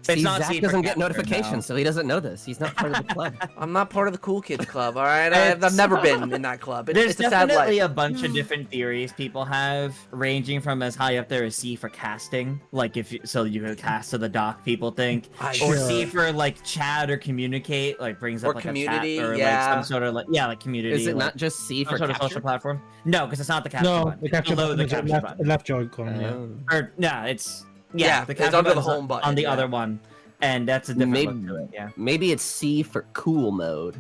[SPEAKER 4] It's
[SPEAKER 2] See,
[SPEAKER 4] not
[SPEAKER 2] Zach
[SPEAKER 4] C for
[SPEAKER 2] doesn't get
[SPEAKER 4] capture,
[SPEAKER 2] notifications,
[SPEAKER 4] no.
[SPEAKER 2] so he doesn't know this. He's not part of the club.
[SPEAKER 1] I'm not part of the cool kids club. All right, I've never been in that club.
[SPEAKER 4] There's
[SPEAKER 1] It's a sad
[SPEAKER 4] definitely
[SPEAKER 1] life.
[SPEAKER 4] a bunch of different theories people have, ranging from as high up there as C for casting, so you can cast to the dock. People think, or C for chat or communicate, brings
[SPEAKER 1] Or
[SPEAKER 4] up
[SPEAKER 1] community,
[SPEAKER 4] a chat or
[SPEAKER 1] yeah.
[SPEAKER 4] some sort of community.
[SPEAKER 2] Is it not just C
[SPEAKER 4] some
[SPEAKER 2] for
[SPEAKER 4] sort of
[SPEAKER 2] capture?
[SPEAKER 4] social platform? No, because it's not the capture
[SPEAKER 3] No,
[SPEAKER 4] button.
[SPEAKER 3] the
[SPEAKER 4] It's
[SPEAKER 3] capture
[SPEAKER 4] below
[SPEAKER 3] button
[SPEAKER 4] the
[SPEAKER 3] is
[SPEAKER 4] capture button.
[SPEAKER 3] left Joy-Con. Yeah.
[SPEAKER 4] Or yeah, it's
[SPEAKER 1] Yeah,
[SPEAKER 4] the
[SPEAKER 1] it's
[SPEAKER 4] capture
[SPEAKER 1] under the
[SPEAKER 4] button's
[SPEAKER 1] home button,
[SPEAKER 4] on the
[SPEAKER 1] yeah.
[SPEAKER 4] other one, and that's a different look to it. Yeah.
[SPEAKER 2] Maybe it's C for cool mode.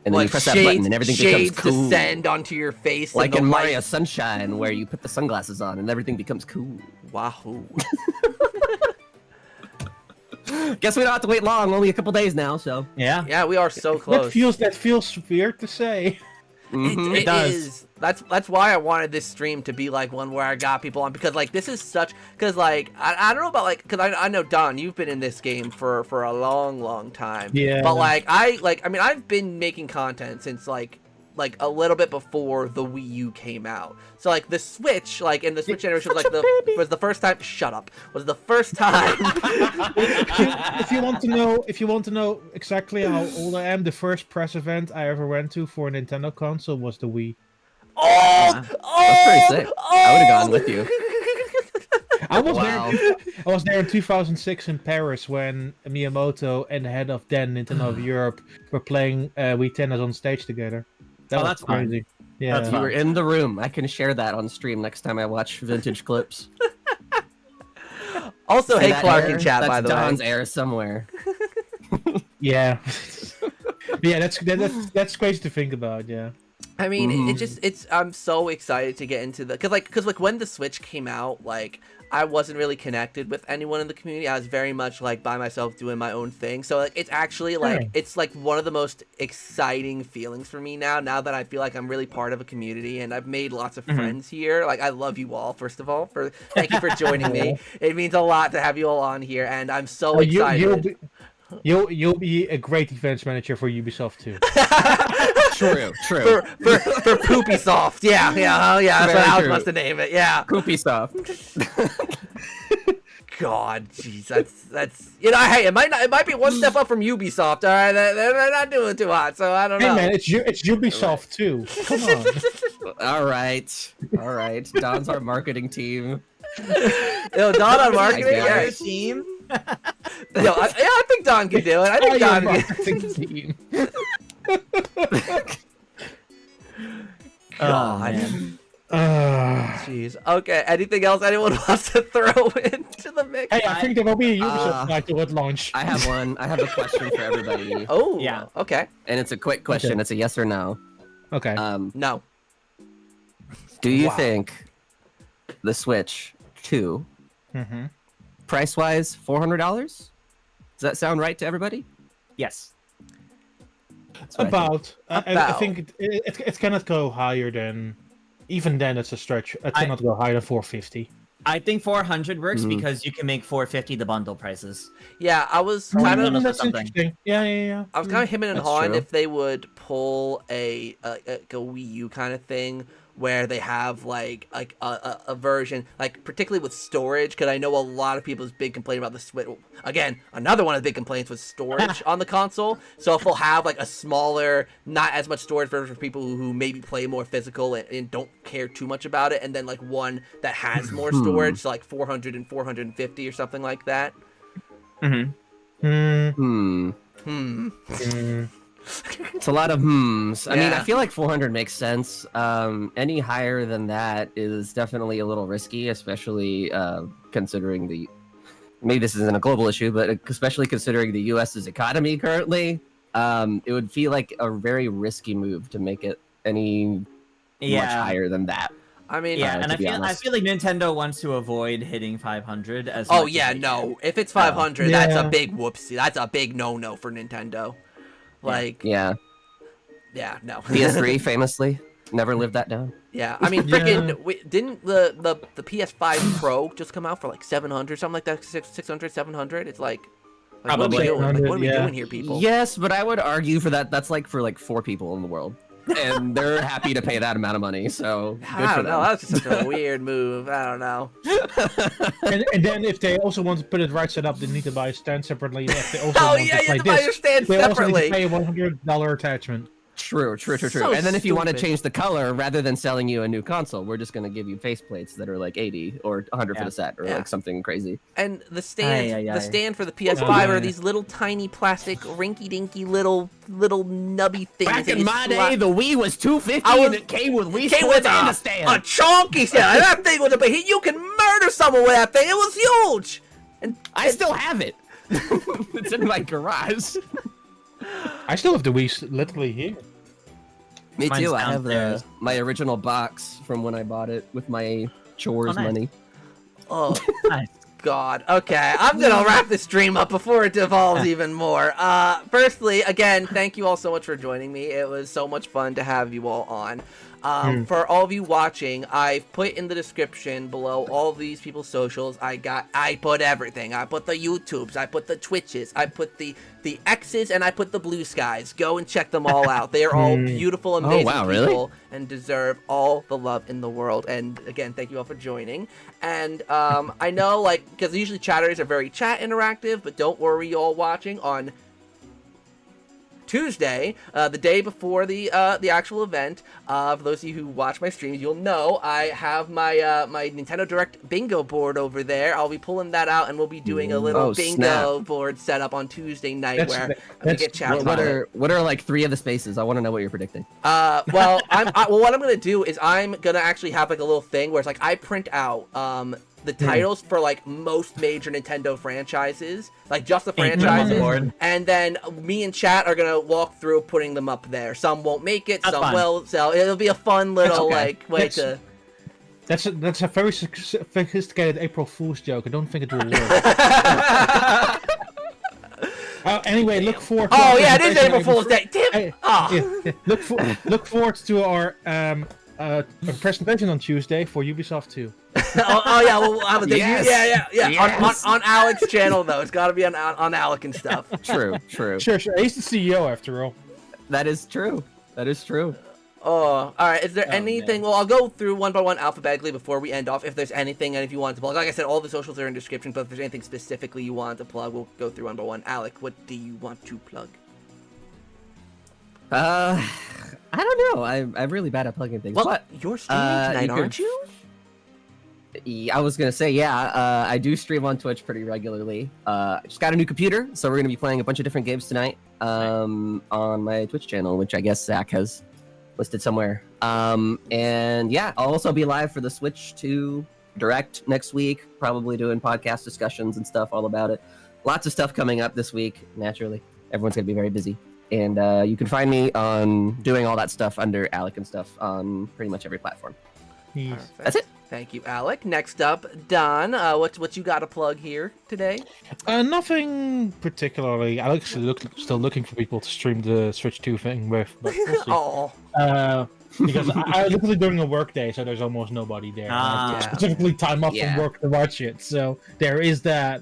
[SPEAKER 2] And then
[SPEAKER 1] like
[SPEAKER 2] you press that button and everything becomes
[SPEAKER 1] shades
[SPEAKER 2] cool.
[SPEAKER 1] descend onto your face.
[SPEAKER 2] Like
[SPEAKER 1] and the
[SPEAKER 2] in
[SPEAKER 1] light-
[SPEAKER 2] Mario Sunshine, where you put the sunglasses on and everything becomes cool.
[SPEAKER 1] Wahoo.
[SPEAKER 2] Guess we don't have to wait long. Only a couple days now, so.
[SPEAKER 4] Yeah.
[SPEAKER 1] Yeah, we are so close.
[SPEAKER 3] That feels weird to say.
[SPEAKER 2] Mhm.
[SPEAKER 1] It
[SPEAKER 4] does.
[SPEAKER 1] is. That's why I wanted this stream to be like one where I got people on, because like this is such, because like I don't know about like, because I know Daan, you've been in this game for a long time.
[SPEAKER 3] Yeah.
[SPEAKER 1] But like I mean I've been making content since like a little bit before the Wii U came out. So like the Switch, like in the Switch generation was like was the first time. Shut up. Was the first time.
[SPEAKER 3] If you want to know exactly how old I am, the first press event I ever went to for a Nintendo console was the Wii.
[SPEAKER 1] Old.
[SPEAKER 2] That's pretty sick. I would have gone with you.
[SPEAKER 3] I was
[SPEAKER 2] Wow.
[SPEAKER 3] there. I was there in 2006 in Paris when Miyamoto and the head of then Nintendo of Europe were playing Wii Tennis on stage together. That
[SPEAKER 4] Oh,
[SPEAKER 3] was
[SPEAKER 4] that's fun.
[SPEAKER 3] crazy. Yeah.
[SPEAKER 4] That's
[SPEAKER 2] You were in the room. I can share that on stream next time I watch vintage clips.
[SPEAKER 1] Also,
[SPEAKER 2] See
[SPEAKER 1] hey
[SPEAKER 2] that
[SPEAKER 1] Clark
[SPEAKER 2] air?
[SPEAKER 1] in chat,
[SPEAKER 2] That's
[SPEAKER 1] by the
[SPEAKER 2] Dawn's
[SPEAKER 1] way.
[SPEAKER 2] air somewhere.
[SPEAKER 3] Yeah. Yeah, that's crazy to think about. Yeah.
[SPEAKER 1] I mean,
[SPEAKER 2] Mhm.
[SPEAKER 1] it's I'm so excited to get into the, cause like when the Switch came out, like I wasn't really connected with anyone in the community. I was very much like by myself doing my own thing. So like it's actually like
[SPEAKER 3] Yeah.
[SPEAKER 1] it's like one of the most exciting feelings for me now that I feel like I'm really part of a community and I've made lots of friends here. Like I love you all, first of all, thank you for joining me. It means a lot to have you all on here, and I'm so excited.
[SPEAKER 3] You'll be a great events manager for Ubisoft too.
[SPEAKER 2] True.
[SPEAKER 1] for Poopy Soft, yeah, oh yeah, that's
[SPEAKER 2] Very
[SPEAKER 1] what I was
[SPEAKER 2] true.
[SPEAKER 1] supposed to name it, yeah.
[SPEAKER 2] Poopy stuff.
[SPEAKER 1] God, jeez, that's hey, it might be one step up from Ubisoft. All right, they're not doing too hot, so I don't
[SPEAKER 3] Hey
[SPEAKER 1] know.
[SPEAKER 3] man, it's Ubisoft too. Come on.
[SPEAKER 2] All right. Dawn's our marketing team.
[SPEAKER 1] Yo, Daan on marketing,
[SPEAKER 2] I
[SPEAKER 1] yeah.
[SPEAKER 2] guess.
[SPEAKER 4] Team.
[SPEAKER 1] Yo, I think Daan can do it. I think Daan can.
[SPEAKER 3] marketing team.
[SPEAKER 1] God,
[SPEAKER 4] man.
[SPEAKER 1] jeez. Okay, anything else anyone wants to throw into the mix?
[SPEAKER 3] Hey, I think there will be a Ubisoft title at launch.
[SPEAKER 2] I have one. I have a question for everybody,
[SPEAKER 1] Oh,
[SPEAKER 4] Yeah.
[SPEAKER 1] Okay.
[SPEAKER 2] and it's a quick question.
[SPEAKER 3] Okay.
[SPEAKER 2] It's a yes or no.
[SPEAKER 3] Okay.
[SPEAKER 1] No.
[SPEAKER 2] Do you
[SPEAKER 3] Wow.
[SPEAKER 2] think the Switch 2,
[SPEAKER 3] Mm-hmm.
[SPEAKER 2] price-wise, $400? Does that sound right to everybody?
[SPEAKER 4] Yes. That's what I think.
[SPEAKER 3] About. I
[SPEAKER 1] About.
[SPEAKER 3] think it cannot go higher than. Even then, it's a stretch. It cannot go higher than 450.
[SPEAKER 4] I think 400 works
[SPEAKER 2] Mhm.
[SPEAKER 4] because you can make 450 the bundle prices.
[SPEAKER 1] Yeah, I was
[SPEAKER 4] Kind
[SPEAKER 1] kind
[SPEAKER 4] of-
[SPEAKER 1] of.
[SPEAKER 4] for
[SPEAKER 3] That's
[SPEAKER 4] something.
[SPEAKER 3] interesting. Yeah.
[SPEAKER 1] I was kind of hemming and
[SPEAKER 2] That's
[SPEAKER 1] hawing
[SPEAKER 2] true.
[SPEAKER 1] if they would pull a Wii U kind of thing where they have like a version, like particularly with storage, because I know a lot of people's big complaint about the Switch. Again, another one of the big complaints was storage on the console. So if they'll have like a smaller, not as much storage version for people who maybe play more physical and don't care too much about it, and then like one that has more storage, so like 400 and 450 or something like that.
[SPEAKER 4] Mm-hmm.
[SPEAKER 2] It's a lot of hms. I mean, I
[SPEAKER 1] Yeah.
[SPEAKER 2] feel like 400 makes sense. Any higher than that is definitely a little risky, especially considering the. Maybe this isn't a global issue, but especially considering the U.S.'s economy currently, it would feel like a very risky move to make it any much
[SPEAKER 4] Yeah.
[SPEAKER 2] higher than that.
[SPEAKER 1] I mean,
[SPEAKER 4] Yeah,
[SPEAKER 2] to
[SPEAKER 4] and I
[SPEAKER 2] be
[SPEAKER 4] feel
[SPEAKER 2] honest.
[SPEAKER 4] like Nintendo wants to avoid hitting 500 as
[SPEAKER 1] oh
[SPEAKER 4] much as
[SPEAKER 1] yeah,
[SPEAKER 4] they
[SPEAKER 1] no.
[SPEAKER 4] can.
[SPEAKER 1] If it's 500, that's
[SPEAKER 3] Yeah.
[SPEAKER 1] a big whoopsie. That's a big no for Nintendo. Like,
[SPEAKER 2] Yeah,
[SPEAKER 1] yeah, no.
[SPEAKER 2] PS3 famously never lived that down.
[SPEAKER 1] Yeah, I mean, freaking, didn't the PS5 Pro just come out for like 700, something like that? 600, 700? It's like what are we
[SPEAKER 4] Probably.
[SPEAKER 1] doing? Like, what are we
[SPEAKER 3] 700,
[SPEAKER 1] doing here, people?
[SPEAKER 2] Yes, but I would argue for that. That's like for like 4 people in the world, and they're happy to pay that amount of money. So good
[SPEAKER 1] I
[SPEAKER 2] for
[SPEAKER 1] don't know.
[SPEAKER 2] them.
[SPEAKER 1] That's just such a weird move. I don't know.
[SPEAKER 3] And then if they also want to put it right set up, they need to buy a stand separately. If they also
[SPEAKER 1] Oh
[SPEAKER 3] want
[SPEAKER 1] yeah,
[SPEAKER 3] to
[SPEAKER 1] you
[SPEAKER 3] play
[SPEAKER 1] have to buy
[SPEAKER 3] this,
[SPEAKER 1] your stand
[SPEAKER 3] they also need
[SPEAKER 1] separately.
[SPEAKER 3] to pay a $100 attachment.
[SPEAKER 2] True.
[SPEAKER 1] So
[SPEAKER 2] And then if you want to
[SPEAKER 1] stupid.
[SPEAKER 2] change the color, rather than selling you a new console, we're just going to give you faceplates that are like 80 or 100 for
[SPEAKER 4] Yeah.
[SPEAKER 2] the set, or
[SPEAKER 1] Yeah.
[SPEAKER 2] like something crazy.
[SPEAKER 1] And the stand,
[SPEAKER 4] Aye, aye,
[SPEAKER 1] the
[SPEAKER 4] aye.
[SPEAKER 1] stand for the PS5
[SPEAKER 3] Oh,
[SPEAKER 1] are
[SPEAKER 3] yeah.
[SPEAKER 1] these little tiny plastic, rinky-dinky little nubby things.
[SPEAKER 2] Back
[SPEAKER 1] that
[SPEAKER 2] in
[SPEAKER 1] you
[SPEAKER 2] my
[SPEAKER 1] slap-
[SPEAKER 2] day, the Wii was $250
[SPEAKER 1] I was-
[SPEAKER 2] and it came with Wii
[SPEAKER 1] came
[SPEAKER 2] Sports
[SPEAKER 1] with
[SPEAKER 2] and
[SPEAKER 1] a
[SPEAKER 2] a stand.
[SPEAKER 1] chonky stand. That thing was you can murder someone with that thing. It was huge. And
[SPEAKER 2] I still have it. It's in my garage.
[SPEAKER 3] I still have the Wii literally here.
[SPEAKER 2] Me
[SPEAKER 4] Mine's
[SPEAKER 2] too. I have
[SPEAKER 4] downstairs.
[SPEAKER 2] my original box from when I bought it with my chores
[SPEAKER 4] nice.
[SPEAKER 2] money.
[SPEAKER 1] Oh,
[SPEAKER 4] Nice.
[SPEAKER 1] God. Okay, I'm gonna wrap this stream up before it devolves even more. Firstly, again, thank you all so much for joining me. It was so much fun to have you all on. For all of you watching, I've put in the description below all these people's socials. I put everything. I put the YouTubes, I put the Twitches, I put the X's, and I put the Blue Skies. Go and check them all out. They are all beautiful, amazing
[SPEAKER 2] wow, really?
[SPEAKER 1] people and deserve all the love in the world. And again, thank you all for joining. And I know, like, because usually chatters are very chat interactive, but don't worry, you all watching on Tuesday, the day before the actual event. For those of you who watch my streams, you'll know I have my my Nintendo Direct bingo board over there. I'll be pulling that out, and we'll be doing a little bingo board set up on Tuesday night where we get chat.
[SPEAKER 2] What are like 3 of the spaces? I want to know what you're predicting.
[SPEAKER 1] Well, what I'm gonna do is I'm gonna actually have like a little thing where it's like I print out the titles for like most major Nintendo franchises, like just the franchises, and then me and chat are gonna walk through putting them up there. Some won't make it,
[SPEAKER 4] That's
[SPEAKER 1] some
[SPEAKER 4] fun.
[SPEAKER 1] will. So it'll be a fun little like way to.
[SPEAKER 3] That's a very sophisticated April Fool's joke. I don't think it will work. Anyway, look forward. To
[SPEAKER 1] Oh yeah, it is April Fool's Day. Damn.
[SPEAKER 3] Look forward to our presentation on Tuesday for Ubisoft 2.
[SPEAKER 1] oh yeah, we'll have a thing.
[SPEAKER 2] Yes.
[SPEAKER 1] Yeah.
[SPEAKER 2] Yes.
[SPEAKER 1] On Alec's channel though. It's got to be on Alec and stuff.
[SPEAKER 2] True.
[SPEAKER 3] Sure. He's the CEO after all.
[SPEAKER 2] That is true.
[SPEAKER 1] Oh, all right. Is there anything?
[SPEAKER 4] man.
[SPEAKER 1] Well, I'll go through one by one alphabetically before we end off. If there's anything, and if you want to plug, like I said, all the socials are in description. But if there's anything specifically you want to plug, we'll go through one by one. Alec, what do you want to plug?
[SPEAKER 2] I don't know. I'm really bad at plugging things.
[SPEAKER 1] Well,
[SPEAKER 2] But
[SPEAKER 1] you're streaming tonight,
[SPEAKER 2] you could-
[SPEAKER 1] aren't you?
[SPEAKER 2] I was gonna say, yeah. I do stream on Twitch pretty regularly. Just got a new computer, so we're gonna be playing a bunch of different games tonight. On my Twitch channel, which I guess Zach has listed somewhere. And yeah, I'll also be live for the Switch 2 Direct next week. Probably doing podcast discussions and stuff all about it. Lots of stuff coming up this week. Naturally, everyone's gonna be very busy. And you can find me on doing all that stuff under Alec and stuff on pretty much every platform.
[SPEAKER 1] Perfect.
[SPEAKER 2] That's it.
[SPEAKER 1] Thank you, Alec. Next up, Daan. What you got to plug here today?
[SPEAKER 3] Nothing particularly. Alex is still looking for people to stream the Switch 2 thing with, but we'll see.
[SPEAKER 1] Oh.
[SPEAKER 3] Because I literally during a work day, so there's almost nobody there. I have to
[SPEAKER 1] Yeah.
[SPEAKER 3] specifically time off
[SPEAKER 2] Yeah.
[SPEAKER 3] from work to watch it, so there is that.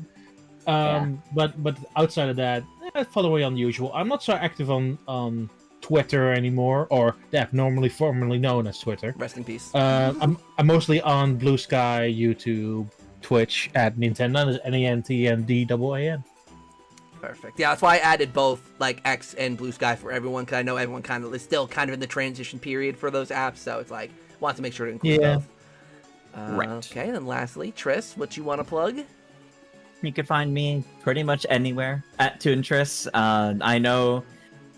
[SPEAKER 3] But outside of that, following unusual. I'm not so active on Twitter anymore, or that formerly known as Twitter.
[SPEAKER 1] Rest in peace.
[SPEAKER 3] I'm mostly on Blue Sky, YouTube, Twitch at Nintendo, NENTNDAAN.
[SPEAKER 1] Perfect. Yeah, that's why I added both like X and Blue Sky for everyone, because I know everyone kind of is still kind of in the transition period for those apps, so it's like want to make sure to include both.
[SPEAKER 2] Right.
[SPEAKER 1] Okay, and then lastly, Triss, what you want to plug?
[SPEAKER 4] You can find me pretty much anywhere at Toontress. I know,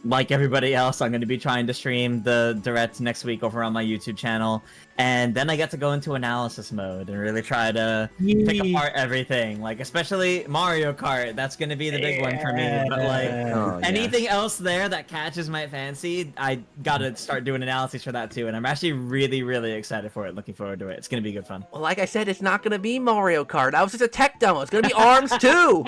[SPEAKER 4] like everybody else, I'm going to be trying to stream the Direct next week over on my YouTube channel. And then I get to go into analysis mode and really try to pick apart everything. Like, especially Mario Kart, that's going to be the big one for me. But, like, anything else there that catches my fancy, I got to start doing analysis for that, too. And I'm actually really, really excited for it. Looking forward to it. It's going to be good fun.
[SPEAKER 1] Well, like I said, it's not going to be Mario Kart. That was just a tech demo. It's going to be ARMS too.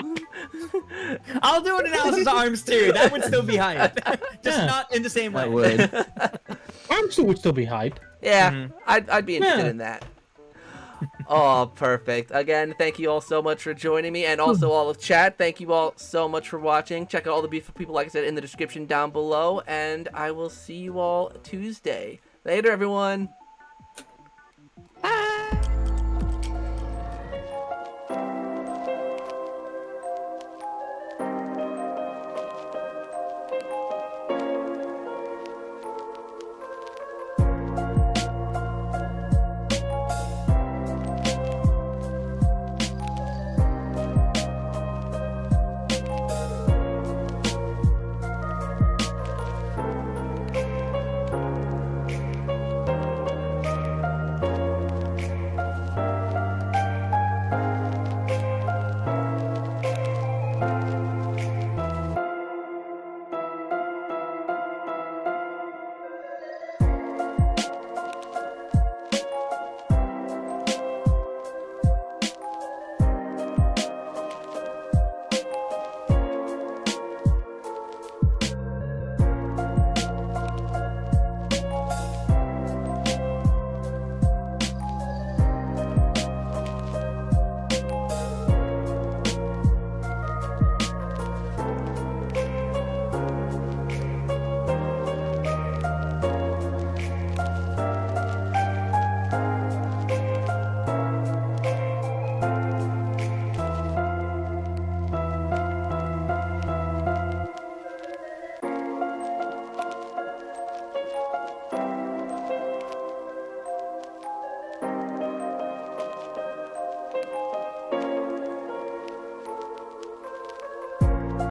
[SPEAKER 4] I'll do an analysis of ARMS, too. That would still be hype. Just not in the same way.
[SPEAKER 2] I would.
[SPEAKER 3] ARMS would still be hype.
[SPEAKER 1] Yeah, I'd be interested
[SPEAKER 3] Yeah.
[SPEAKER 1] in that. Oh, perfect. Again, thank you all so much for joining me, and also all of chat. Thank you all so much for watching. Check out all the beautiful people, like I said, in the description down below, and I will see you all Tuesday. Later, everyone.